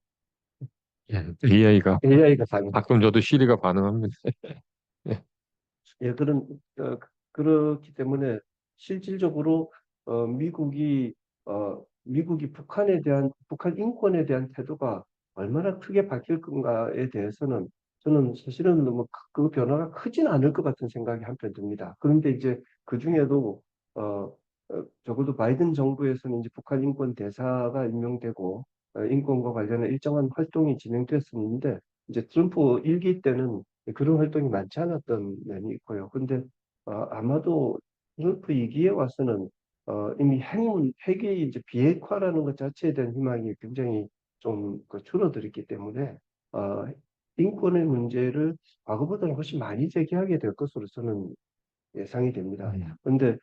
예, AI가 AI가 반 가끔 저도 시리가 반응합니다. 예, 예, 그렇기 때문에 실질적으로 미국이 북한 인권에 대한 태도가 얼마나 크게 바뀔 건가에 대해서는 저는 사실은 그 변화가 크진 않을 것 같은 생각이 한편 듭니다. 그런데 이제 그 중에도 적어도 바이든 정부에서는 이제 북한 인권 대사가 임명되고 인권과 관련한 일정한 활동이 진행됐었는데 이제 트럼프 일기 때는 그런 활동이 많지 않았던 면이 있고요. 근데 아마도 트럼프 2기에 와서는 이미 핵이 이제 비핵화라는 것 자체에 대한 희망이 굉장히 좀그 줄어들었기 때문에 어, 인권의 문제를 과거보다는 훨씬 많이 제기하게 될 것으로 저는 예상이 됩니다. 그런데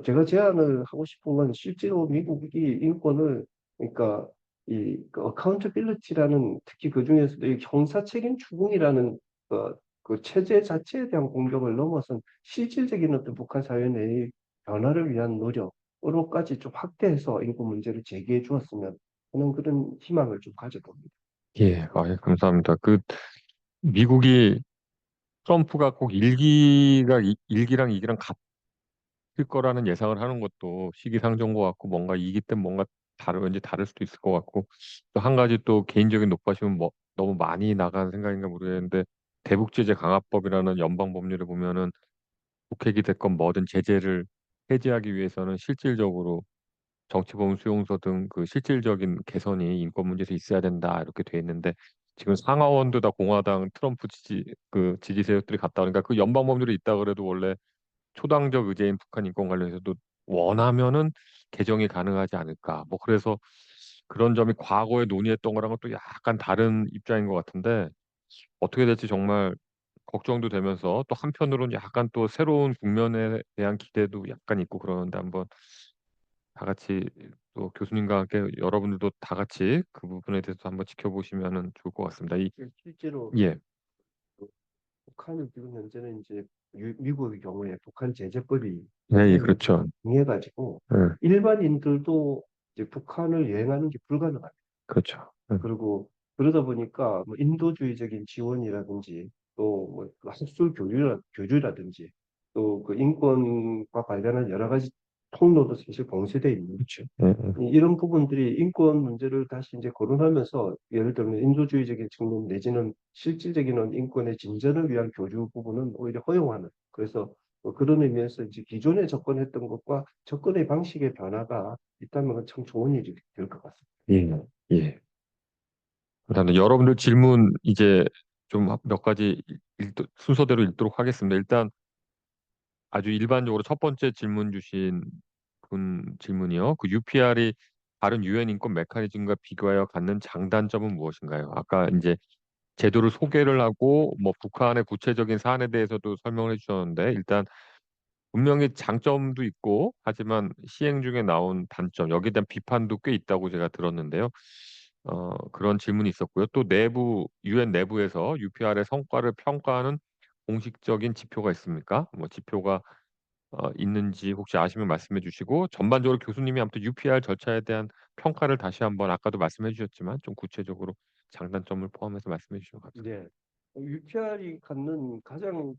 제가 제안을 하고 싶은 건 실제로 미국이 인권을 그러니까 어카운터빌리티라는 특히 그 중에서도 이 형사 책임 추궁이라는 그 체제 자체에 대한 공격을 넘어선 실질적인 어떤 북한 사회 내의 변화를 위한 노력으로까지 좀 확대해서 인권 문제를 제기해 주었으면 하는 그런 희망을 좀 가져봅니다. 예, 예, 감사합니다. 미국이 트럼프가 꼭 일기랑 이기랑 같을 거라는 예상을 하는 것도 시기상조인 것 같고, 뭔가 이기 때문에 뭔가 왠지 다를 수도 있을 것 같고, 또 한 가지 또 개인적인 높아심은 너무 많이 나간 생각인가 모르겠는데, 대북제재 강화법이라는 연방 법률을 보면은 북핵이 됐건 뭐든 제재를 해제하기 위해서는 실질적으로 정치범 수용소 등 그 실질적인 개선이 인권 문제에서 있어야 된다 이렇게 돼 있는데, 지금 상하원도 다 공화당 트럼프 지지 세력들이 갔다 오니까 그 연방 법률이 있다 그래도 원래 초당적 의제인 북한 인권 관련해서도 원하면은 개정이 가능하지 않을까. 뭐 그래서 그런 점이 과거에 논의했던 거랑은 또 약간 다른 입장인 것 같은데, 어떻게 될지 정말 걱정도 되면서 또 한편으로는 약간 또 새로운 국면에 대한 기대도 약간 있고 그러는데, 한번 다 같이 또 교수님과 함께 여러분들도 다 같이 그 부분에 대해서 한번 지켜보시면은 좋을 것 같습니다. 실제로 예, 북한은 지금 현재는 이제 미국의 경우에 북한 제재법이 네, 예, 굉장히 그렇죠. 강해가지고 예, 일반인들도 이제 북한을 여행하는 게 불가능합니다. 그렇죠. 예, 그리고 그러다 보니까 뭐 인도주의적인 지원이라든지 또뭐 학술 교류라든지 또 그 인권과 관련한 여러 가지 통로도 사실 봉쇄되어 있는 그렇죠. 예, 예. 이런 부분들이 인권 문제를 다시 이제 거론하면서 예를 들면 인도주의적인 측면 내지는 실질적인 인권의 진전을 위한 교류 부분은 오히려 허용하는 그래서 그런 의미에서 이제 기존에 접근했던 것과 접근의 방식의 변화가 있다면 참 좋은 일이 될 것 같습니다. 예, 예. 그다음에 여러분들 질문 이제 좀 몇 가지 순서대로 읽도록 하겠습니다. 일단 아주 일반적으로 첫 번째 질문 주신 분 질문이요. 그 UPR이 다른 유엔 인권 메커니즘과 비교하여 갖는 장단점은 무엇인가요? 아까 이제 제도를 소개를 하고 뭐 북한의 구체적인 사안에 대해서도 설명을 해주셨는데, 일단 분명히 장점도 있고 하지만 시행 중에 나온 단점, 여기에 대한 비판도 꽤 있다고 제가 들었는데요. 그런 질문이 있었고요. 또 유엔 내부에서 UPR의 성과를 평가하는 공식적인 지표가 있습니까? 뭐 지표가 있는지 혹시 아시면 말씀해 주시고, 전반적으로 교수님이 아무튼 UPR 절차에 대한 평가를 다시 한번 아까도 말씀해 주셨지만 좀 구체적으로 장단점을 포함해서 말씀해 주시면 감사합니다. 네. UPR이 갖는 가장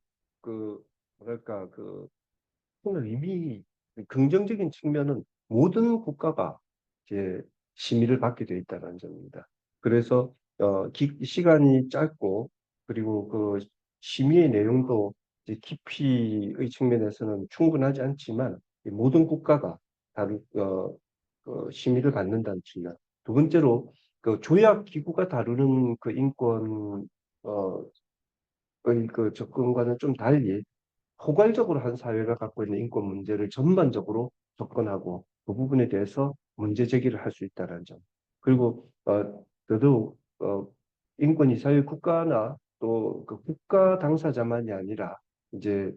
뭐랄까 큰 의미, 긍정적인 측면은 모든 국가가 이제 심의를 받게 되어 있다는 점입니다. 그래서 시간이 짧고 그리고 그 심의의 내용도 이제 깊이의 측면에서는 충분하지 않지만 이 모든 국가가 그 심의를 받는다는 측면. 두 번째로 그 조약 기구가 다루는 그 인권 그 접근과는 좀 달리 포괄적으로 한 사회가 갖고 있는 인권 문제를 전반적으로 접근하고 그 부분에 대해서 문제 제기를 할 수 있다는 점. 그리고 더더욱 인권이 사회 국가나 또 그 국가 당사자만이 아니라 이제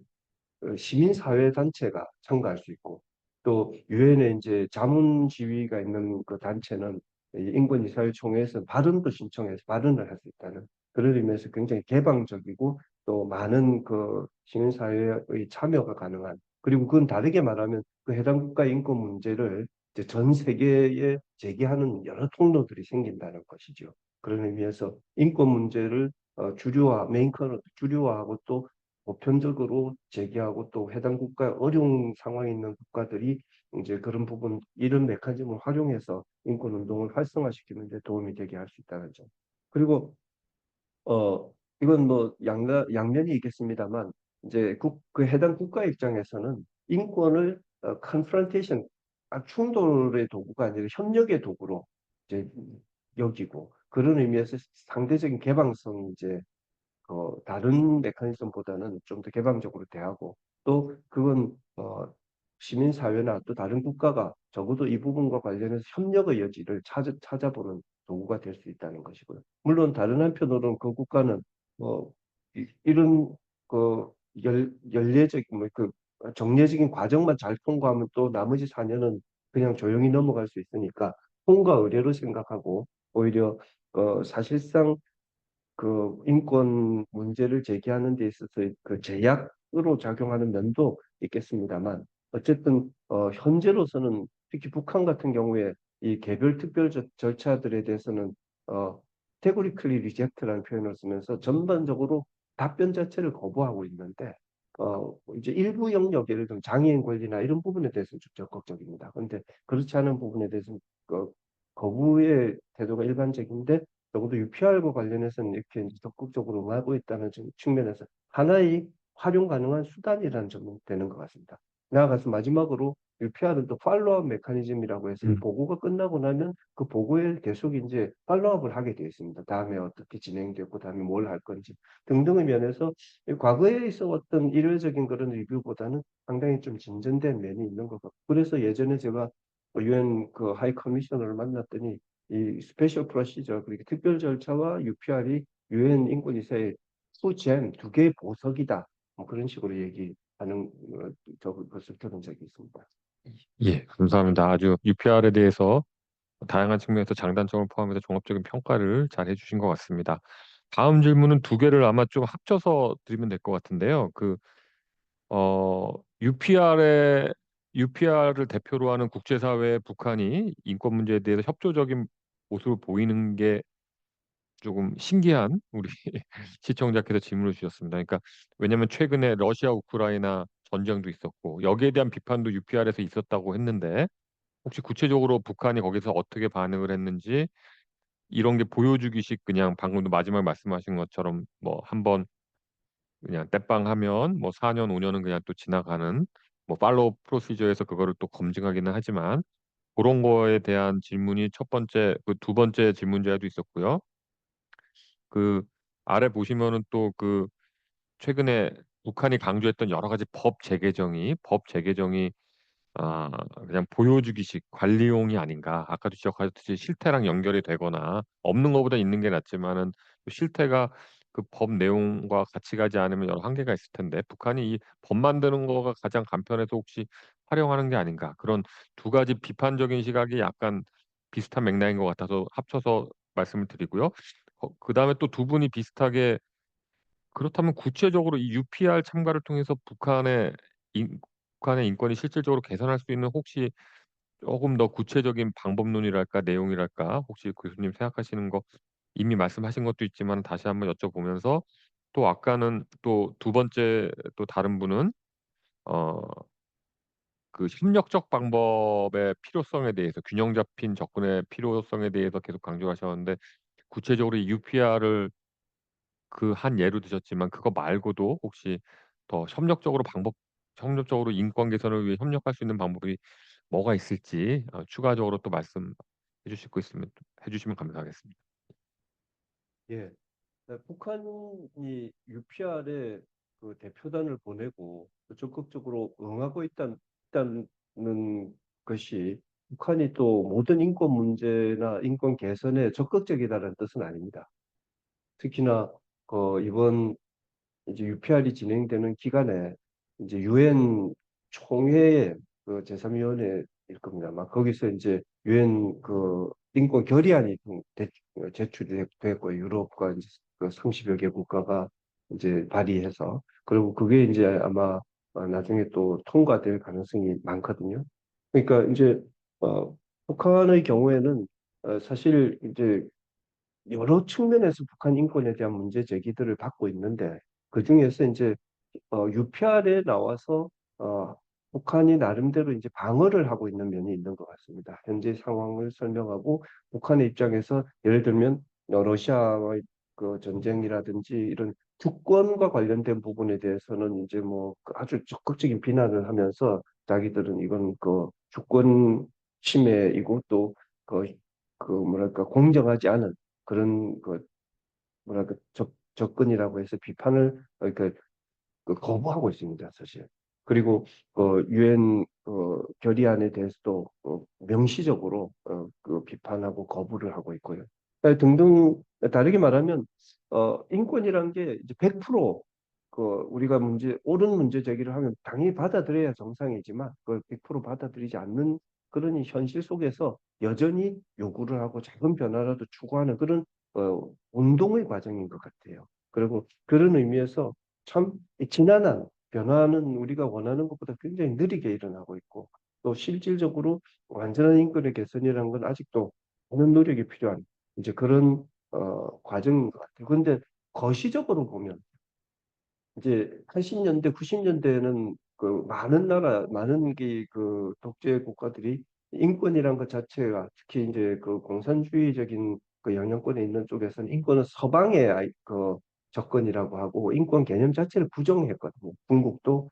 시민사회 단체가 참가할 수 있고 또 유엔에 이제 자문지휘가 있는 그 단체는 이 인권이사회총회에서 발언도 신청해서 발언을 할 수 있다는 그런 의미에서 굉장히 개방적이고 또 많은 그 시민사회의 참여가 가능한 그리고 그건 다르게 말하면 그 해당 국가의 인권 문제를 이제 전 세계에 제기하는 여러 통로들이 생긴다는 것이죠. 그런 의미에서 인권 문제를 메인 커널 주류화하고 또 보편적으로 제기하고 또 해당 국가 어려운 상황에 있는 국가들이 이제 그런 부분 이런 메커니즘을 활용해서 인권 운동을 활성화시키는 데 도움이 되게 할 수 있다는 점. 그리고 이건 뭐 양면이 있겠습니다만 이제 그 해당 국가 입장에서는 인권을 컨프런테이션 충돌의 도구가 아니라 협력의 도구로 이제 여기고 그런 의미에서 상대적인 개방성이 이제 다른 메커니즘보다는 좀 더 개방적으로 대하고 또 그건 시민사회나 또 다른 국가가 적어도 이 부분과 관련해서 협력의 여지를 찾아보는 도구가 될 수 있다는 것이고요. 물론 다른 한편으로는 그 국가는 이런 그 연례적인 그 정례적인 과정만 잘 통과하면 또 나머지 4년은 그냥 조용히 넘어갈 수 있으니까 통과 의례로 생각하고 오히려 사실상 그 인권 문제를 제기하는 데 있어서 그 제약으로 작용하는 면도 있겠습니다만 어쨌든 현재로서는 특히 북한 같은 경우에 이 개별 특별 절차들에 대해서는 categorically reject라는 표현을 쓰면서 전반적으로 답변 자체를 거부하고 있는데 이제 일부 영역 예를 들면 장애인 권리나 이런 부분에 대해서는 좀 적극적입니다. 그런데 그렇지 않은 부분에 대해서는 거부의 태도가 일반적인데 적어도 UPR과 관련해서는 이렇게 이제 적극적으로 응하고 있다는 측면에서 하나의 활용 가능한 수단이라는 점은 되는 것 같습니다. 나아가서 마지막으로 UPR은 또 팔로우업 메커니즘이라고 해서 이 보고가 끝나고 나면 그 보고에 계속 이제 팔로우업을 하게 되어 있습니다. 다음에 어떻게 진행되고 다음에 뭘 할 건지 등등의 면에서 과거에 있었던 일회적인 그런 리뷰보다는 상당히 좀 진전된 면이 있는 것 같고 그래서 예전에 제가 유엔 그 하이 커미셔너를 만났더니 이 스페셜 프로시저 그리고 특별 절차와 UPR이 유엔 인권이사의 후잼 두 개의 보석이다. 뭐 그런 식으로 얘기하는 것을 들은 적이 있습니다. 예, 감사합니다. 아주 UPR에 대해서 다양한 측면에서 장단점을 포함해서 종합적인 평가를 잘 해주신 것 같습니다. 다음 질문은 두 개를 아마 좀 합쳐서 드리면 될 것 같은데요. UPR을 대표로 하는 국제사회 북한이 인권 문제에 대해서 협조적인 모습을 보이는 게 조금 신기한 우리 시청자께서 질문을 주셨습니다. 그러니까 왜냐하면 최근에 러시아 우크라이나 전쟁도 있었고 여기에 대한 비판도 UPR에서 있었다고 했는데 혹시 구체적으로 북한이 거기서 어떻게 반응을 했는지 이런 게 보여주기식 그냥 방금도 마지막에 말씀하신 것처럼 뭐 한번 그냥 떼빵하면 뭐 4년 5년은 그냥 또 지나가는 뭐 팔로우 프로시저에서 그거를 또 검증하기는 하지만 그런 거에 대한 질문이 첫 번째 그 두 번째 질문자에도 있었고요. 그 아래 보시면은 또 그 최근에 북한이 강조했던 여러 가지 법 재개정이 그냥 보여주기식 관리용이 아닌가. 아까도 지적하셨듯이 실태랑 연결이 되거나 없는 것보다 있는 게 낫지만은 또 실태가 그 법 내용과 같이 가지 않으면 여러 한계가 있을 텐데 북한이 이 법 만드는 거가 가장 간편해서 혹시 활용하는 게 아닌가. 그런 두 가지 비판적인 시각이 약간 비슷한 맥락인 것 같아서 합쳐서 말씀을 드리고요. 그다음에 또 두 분이 비슷하게 그렇다면 구체적으로 이 UPR 참가를 통해서 인 북한의 인권이 실질적으로 개선할 수 있는 혹시 조금 더 구체적인 방법론이랄까 내용이랄까 혹시 교수님 생각하시는 거 이미 말씀하신 것도 있지만 다시 한번 여쭤보면서 또 아까는 또 두 번째 또 다른 분은 어 그 협력적 방법의 필요성에 대해서 균형 잡힌 접근의 필요성에 대해서 계속 강조하셨는데 구체적으로 이 UPR을 그 한 예로 드셨지만 그거 말고도 혹시 더 협력적으로 인권 개선을 위해 협력할 수 있는 방법이 뭐가 있을지 추가적으로 또 말씀해 주실 거 있으면 해 주시면 감사하겠습니다. 예. 네, 북한이 UPR에 그 대표단을 보내고 적극적으로 응하고 있다는 것이 북한이 또 모든 인권 문제나 인권 개선에 적극적이다는 뜻은 아닙니다. 특히나 이번 이제 UPR이 진행되는 기간에 이제 유엔 총회의 그 제3위원회일 겁니다. 막 거기서 이제 유엔 그 인권 결의안이 제출이 됐고요. 유럽과 이제 그 30여 개 국가가 이제 발의해서 그리고 그게 이제 아마 나중에 또 통과될 가능성이 많거든요. 그러니까 이제 어, 북한의 경우에는 사실 이제 여러 측면에서 북한 인권에 대한 문제 제기들을 받고 있는데 그중에서 이제 UPR에 나와서 어, 북한이 나름대로 이제 방어를 하고 있는 면이 있는 것 같습니다. 현재 상황을 설명하고 북한의 입장에서 예를 들면 러시아와의 그 전쟁이라든지 이런 주권과 관련된 부분에 대해서는 이제 뭐그 아주 적극적인 비난을 하면서 자기들은 이건 그 주권 침해이고 또그 뭐랄까 공정하지 않은 그런 그 뭐랄까 접근이라고 해서 비판을 그 거부하고 있습니다, 사실. 그리고 유엔 결의안에 대해서도 명시적으로 그 비판하고 거부를 하고 있고요. 등등 다르게 말하면 인권이란 게 이제 100% 그 우리가 옳은 문제 제기를 하면 당연히 받아들여야 정상이지만 그걸 100% 받아들이지 않는 그런 이 현실 속에서 여전히 요구를 하고 작은 변화라도 추구하는 그런 운동의 과정인 것 같아요. 그리고 그런 의미에서 참 지난한 변화는 우리가 원하는 것보다 굉장히 느리게 일어나고 있고 또 실질적으로 완전한 인권의 개선이라는 건 아직도 많은 노력이 필요한 이제 그런 과정인 것 같아요. 그런데 거시적으로 보면 이제 80년대, 90년대에는 그 많은 많은 그 독재 국가들이 인권이란 것 자체가 특히 이제 그 공산주의적인 그 영향권에 있는 쪽에서는 인권은 서방의 그 접근이라고 하고 인권 개념 자체를 부정했거든요. 중국도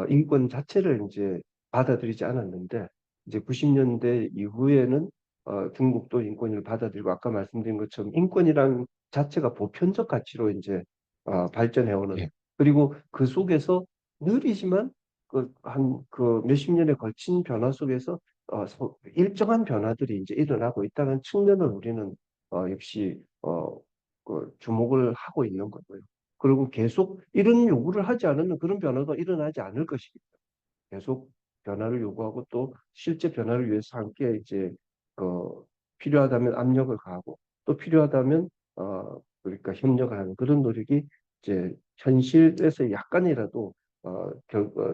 인권 자체를 이제 받아들이지 않았는데 이제 90년대 이후에는 중국도 인권을 받아들이고 아까 말씀드린 것처럼 인권이란 자체가 보편적 가치로 이제 발전해오는 예. 그리고 그 속에서 느리지만 그 몇십 년에 걸친 변화 속에서 일정한 변화들이 이제 일어나고 있다는 측면을 우리는 역시 그 주목을 하고 있는 거고요. 그리고 계속 이런 요구를 하지 않으면 그런 변화가 일어나지 않을 것입니다. 계속 변화를 요구하고 또 실제 변화를 위해서 함께 이제 그 필요하다면 압력을 가하고 또 필요하다면 그러니까 협력을 하는 그런 노력이 이제 현실에서 약간이라도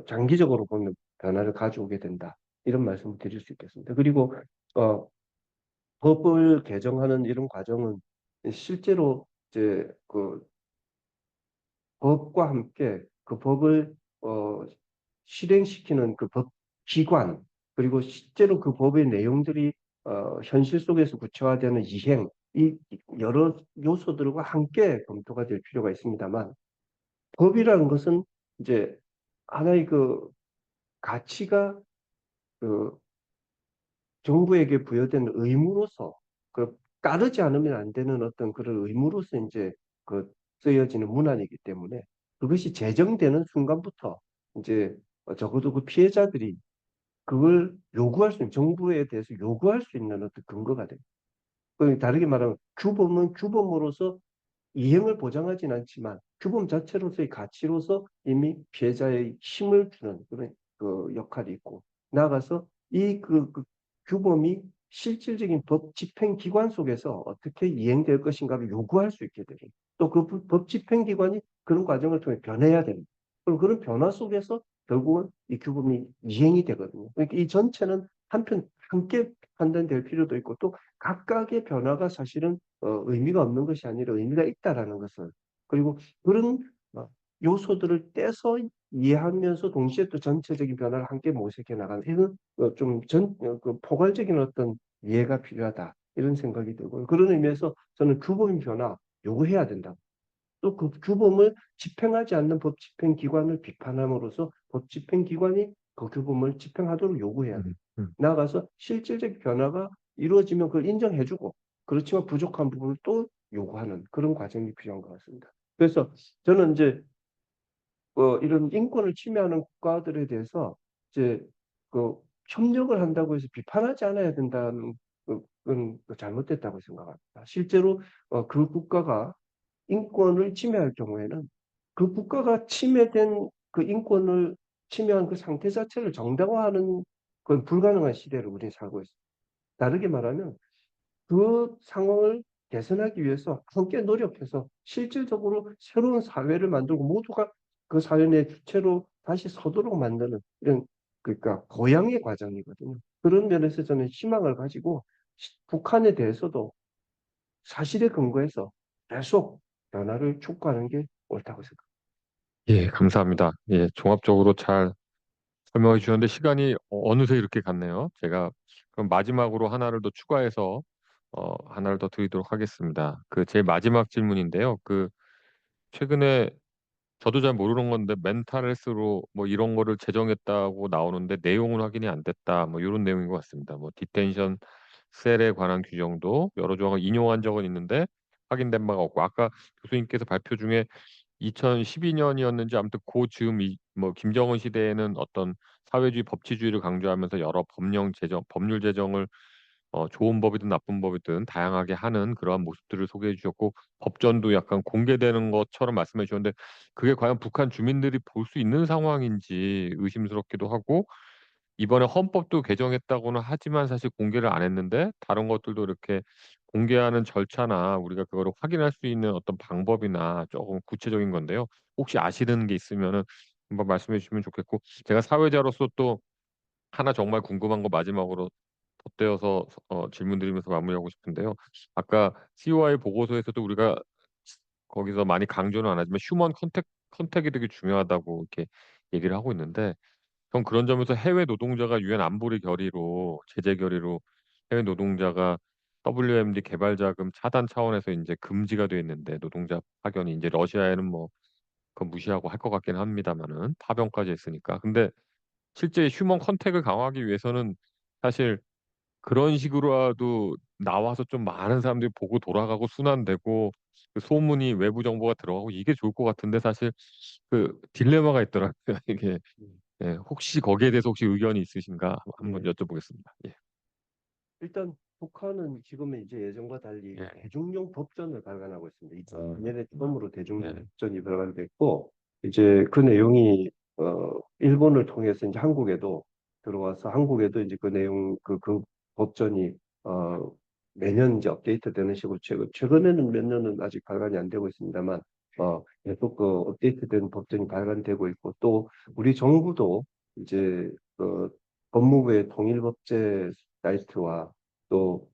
장기적으로 보면 변화를 가져오게 된다. 이런 말씀을 드릴 수 있겠습니다. 그리고 어, 법을 개정하는 이런 과정은 실제로 이제 그 법과 함께 그 법을 실행시키는 그 법 기관 그리고 실제로 그 법의 내용들이 현실 속에서 구체화되는 이행 이 여러 요소들과 함께 검토가 될 필요가 있습니다만 법이라는 것은 이제 하나의 그 가치가 그 정부에게 부여된 의무로서 그 따르지 않으면 안 되는 어떤 그런 의무로서 이제 그 쓰여지는 문안이기 때문에 그것이 제정되는 순간부터 이제 적어도 그 피해자들이 그걸 요구할 수 있는 정부에 대해서 요구할 수 있는 어떤 근거가 됩니다. 다르게 말하면 규범은 규범으로서 이행을 보장하진 않지만 규범 자체로서의 가치로서 이미 피해자의 힘을 주는 그런 그 역할이 있고 나아가서 그 규범이 실질적인 법 집행 기관 속에서 어떻게 이행될 것인가를 요구할 수 있게 되고 또 그 법 집행 기관이 그런 과정을 통해 변해야 됩니다. 그럼 그런 변화 속에서 결국은 이 규범이 이행이 되거든요. 그러니까 이 전체는 함께 판단될 필요도 있고 또 각각의 변화가 사실은 의미가 없는 것이 아니라 의미가 있다라는 것을 그리고 그런 요소들을 떼서 이해하면서 동시에 또 전체적인 변화를 함께 모색해 나가는 이런 그 포괄적인 어떤 이해가 필요하다 이런 생각이 들고요. 그런 의미에서 저는 규범 변화 요구해야 된다. 또 그 규범을 집행하지 않는 법 집행기관을 비판함으로써 법 집행기관이 그 규범을 집행하도록 요구해야 돼요. 음, 음. 나아가서 실질적 변화가 이루어지면 그걸 인정해주고 그렇지만 부족한 부분을 또 요구하는 그런 과정이 필요한 것 같습니다. 그래서 저는 이제 이런 인권을 침해하는 국가들에 대해서 이제 그 협력을 한다고 해서 비판하지 않아야 된다는 그건 잘못됐다고 생각합니다. 실제로 그 국가가 인권을 침해할 경우에는 그 국가가 침해된 그 인권을 침해한 그 상태 자체를 정당화하는 그건 불가능한 시대를 우리는 살고 있습니다. 다르게 말하면 그 상황을 개선하기 위해서 함께 노력해서 실질적으로 새로운 사회를 만들고 모두가 그 사회 내 주체로 다시 서도록 만드는 이런 그러니까 고양의 과정이거든요. 그런 면에서 저는 희망을 가지고 북한에 대해서도 사실에 근거해서 계속 변화를 촉구하는 게 옳다고 생각합니다. 예, 감사합니다. 예, 종합적으로 잘 설명해 주셨는데 시간이 어느새 이렇게 갔네요. 제가 그럼 마지막으로 하나를 더 추가해서 하나를 더 드리도록 하겠습니다. 그 제 마지막 질문인데요. 그 최근에 저도 잘 모르는 건데 멘탈 헬스로 뭐 이런 거를 제정했다고 나오는데 내용은 확인이 안 됐다. 뭐 요런 내용인 것 같습니다. 뭐 디텐션 셀에 관한 규정도 여러 조항을 인용한 적은 있는데 확인된 바가 없고 아까 교수님께서 발표 중에 2012년이었는지 아무튼 고 즈음 뭐 김정은 시대에는 어떤 사회주의 법치주의를 강조하면서 여러 법률 제정을 좋은 법이든 나쁜 법이든 다양하게 하는 그러한 모습들을 소개해 주셨고 법전도 약간 공개되는 것처럼 말씀해 주셨는데 그게 과연 북한 주민들이 볼 수 있는 상황인지 의심스럽기도 하고 이번에 헌법도 개정했다고는 하지만 사실 공개를 안 했는데 다른 것들도 이렇게 공개하는 절차나 우리가 그거를 확인할 수 있는 어떤 방법이나 쪼금 구체적인 건데요. 혹시 아시는 게 있으면은 한번 말씀해 주시면 좋겠고 제가 사회자로서 또 하나 정말 궁금한 거 마지막으로 덧대어서 질문드리면서 마무리하고 싶은데요. 아까 COI 보고서에서도 우리가 거기서 많이 강조는 안 하지만 휴먼 컨택이 되게 중요하다고 이렇게 얘기를 하고 있는데 전 그런 점에서 해외 노동자가 유엔 안보리 결의로 제재 결의로 해외 노동자가 WMD 개발 자금 차단 차원에서 인제 금지가 돼 있는데 노동자 파견이 인제 러시아에는 뭐 그건 무시하고 할 것 같긴 합니다마는 파병까지 했으니까. 근데 실제 휴먼 컨택을 강화하기 위해서는 사실 그런 식으로라도 나와서 좀 많은 사람들이 보고 돌아가고 순환되고 그 소문이 외부 정보가 들어가고 이게 좋을 것 같은데 사실 그 딜레마가 있더라고요. 이게 음, 예 혹시 거기에 대해서 혹시 의견이 있으신가 한번 예. 여쭤보겠습니다. 예. 일단 북한은 지금은 이제 예전과 달리 예. 대중용 법전을 발간하고 있습니다. 아 2002년에 처음으로 대중용 예. 법전이 발간됐고 이제 그 내용이 일본을 통해서 이제 한국에도 들어와서 한국에도 이제 그 내용 그 법전이 어, 매년 이제 업데이트되는 식으로 최근에는 몇 년은 아직 발간이 안 되고 있습니다만 계속 그 업데이트된 법전이 발간되고 있고 또 우리 정부도 이제 법무부의 통일법제 사이트와 또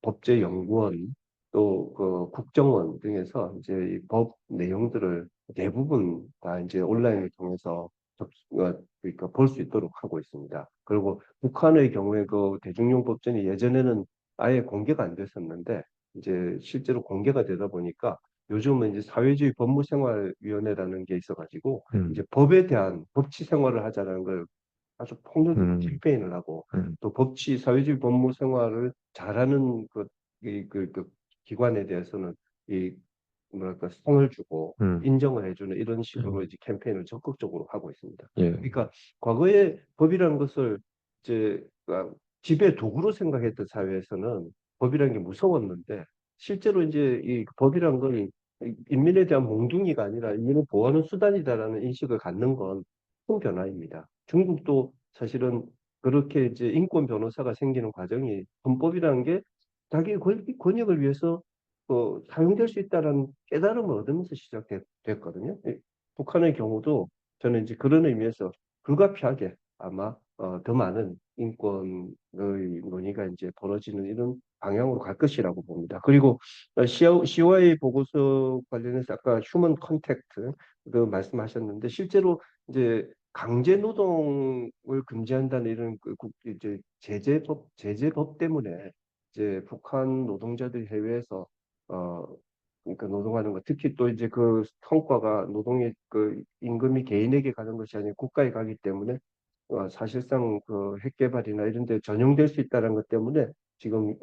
법제연구원 또 국정원 등에서 이제 이 법 내용들을 대부분 다 이제 온라인을 통해서 그러니까 볼 수 있도록 하고 있습니다. 그리고 북한의 경우에 그 대중용 법전이 예전에는 아예 공개가 안 됐었는데 이제 실제로 공개가 되다 보니까 요즘은 이제 사회주의 법무생활위원회라는 게 있어가지고 이제 법에 대한 법치 생활을 하자는 걸 아주 폭력적인 음. 캠페인을 하고 음. 또 사회주의 법무 생활을 잘하는 그 기관에 대해서는 이 뭐랄까 상을 주고 음. 인정을 해주는 이런 식으로 음. 이제 캠페인을 적극적으로 하고 있습니다. 예. 그러니까 과거에 법이라는 것을 이제 집의 도구로 생각했던 사회에서는 법이라는 게 무서웠는데 실제로 이제 이 법이라는 건 인민에 대한 몽둥이가 아니라 인민을 보호하는 수단이다라는 인식을 갖는 건 큰 변화입니다. 중국도 사실은 그렇게 이제 인권 변호사가 생기는 과정이 헌법이라는 게 자기 권익을 위해서 사용될 수 있다는 깨달음을 얻으면서 시작됐거든요. 북한의 경우도 저는 이제 그런 의미에서 불가피하게 아마 더 많은 인권의 논의가 이제 벌어지는 이런 방향으로 갈 것이라고 봅니다. 그리고 COI 보고서 관련해서 아까 휴먼 컨택트 그 말씀하셨는데 실제로 이제 강제 노동을 금지한다는 이런 이제 제재법 때문에 이제 북한 노동자들이 해외에서 어 그러니까 노동하는 거 특히 또 이제 그 성과가 노동의 그 임금이 개인에게 가는 것이 아니라 국가에 가기 때문에 사실상 그 핵 개발이나 이런 데 전용될 수 있다는 것 때문에 지금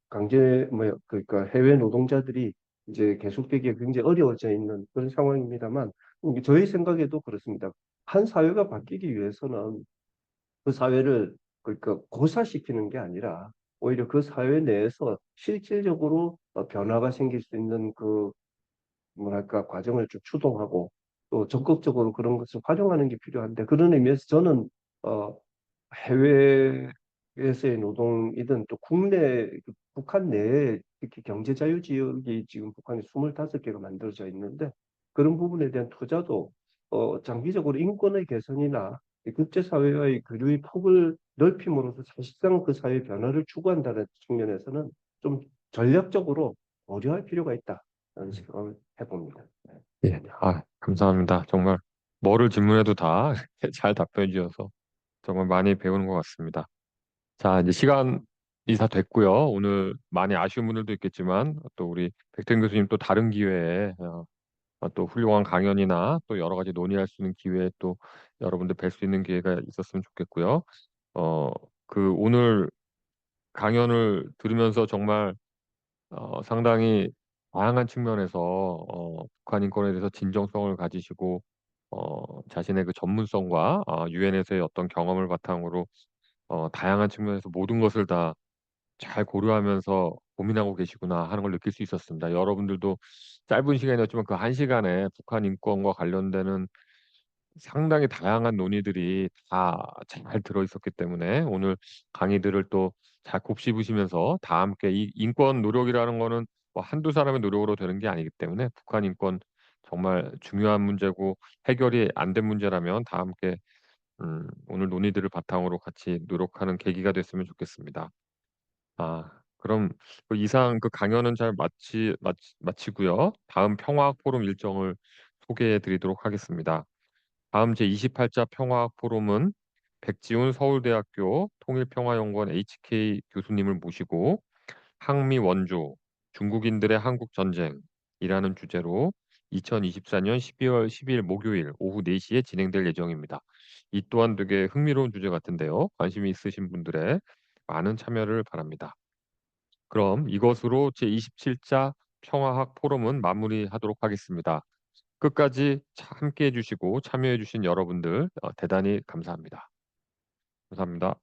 강제 뭐 그러니까 해외 노동자들이 이제 계속되기가 굉장히 어려워져 있는 그런 상황입니다만 저희 생각에도 그렇습니다. 한 사회가 바뀌기 위해서는 그 사회를 그러니까 고사시키는 게 아니라 오히려 그 사회 내에서 실질적으로 변화가 생길 수 있는 그 뭐랄까 과정을 좀 추동하고 또 적극적으로 그런 것을 활용하는 게 필요한데 그런 의미에서 저는 어, 해외에서의 노동이든 또 국내 북한 내에 특히 경제 자유 지역이 지금 북한에 25개가 만들어져 있는데 그런 부분에 대한 투자도 장기적으로 인권의 개선이나 이 국제사회와의 교류의 폭을 넓힘으로써 사실상 그 사회 변화를 추구한다는 측면에서는 좀 전략적으로 고려할 필요가 있다는 생각을 해봅니다. 네. 예, 감사합니다. 정말 뭐를 질문해도 다 잘 답변해 주셔서 정말 많이 배우는 것 같습니다. 자, 이제 시간이 다 됐고요. 오늘 많이 아쉬운 분들도 있겠지만 또 우리 백태현 교수님 또 다른 기회에 또 훌륭한 강연이나 또 여러 가지 논의할 수 있는 기회에 또 여러분들 뵐 수 있는 기회가 있었으면 좋겠고요. 어, 오늘 강연을 들으면서 정말 상당히 다양한 측면에서 북한 인권에 대해서 진정성을 가지시고 자신의 그 전문성과 유엔에서의 어떤 경험을 바탕으로 다양한 측면에서 모든 것을 다 잘 고려하면서 고민하고 계시구나 하는 걸 느낄 수 있었습니다. 여러분들도 짧은 시간이었지만 그 한 시간에 북한 인권과 관련되는 상당히 다양한 논의들이 다 잘 들어 있었기 때문에 오늘 강의들을 또 잘 곱씹으시면서 다 함께 이 인권 노력이라는 거는 뭐 한두 사람의 노력으로 되는 게 아니기 때문에 북한 인권 정말 중요한 문제고 해결이 안 된 문제라면 다 함께 오늘 논의들을 바탕으로 같이 노력하는 계기가 됐으면 좋겠습니다. 그럼 그 이상 그 강연은 잘 마치고요. 다음 평화 포럼 일정을 소개해 드리도록 하겠습니다. 다음 제28차 평화 포럼은 백지훈 서울대학교 통일평화연구원 HK 교수님을 모시고 항미 원조, 중국인들의 한국 전쟁이라는 주제로 2024년 12월 10일 목요일 오후 4시에 진행될 예정입니다. 이 또한 되게 흥미로운 주제 같은데요. 관심이 있으신 분들의 많은 참여를 바랍니다. 그럼 이것으로 제27차 평화학 포럼은 마무리하도록 하겠습니다. 끝까지 함께 해주시고 참여해주신 여러분들 대단히 감사합니다. 감사합니다.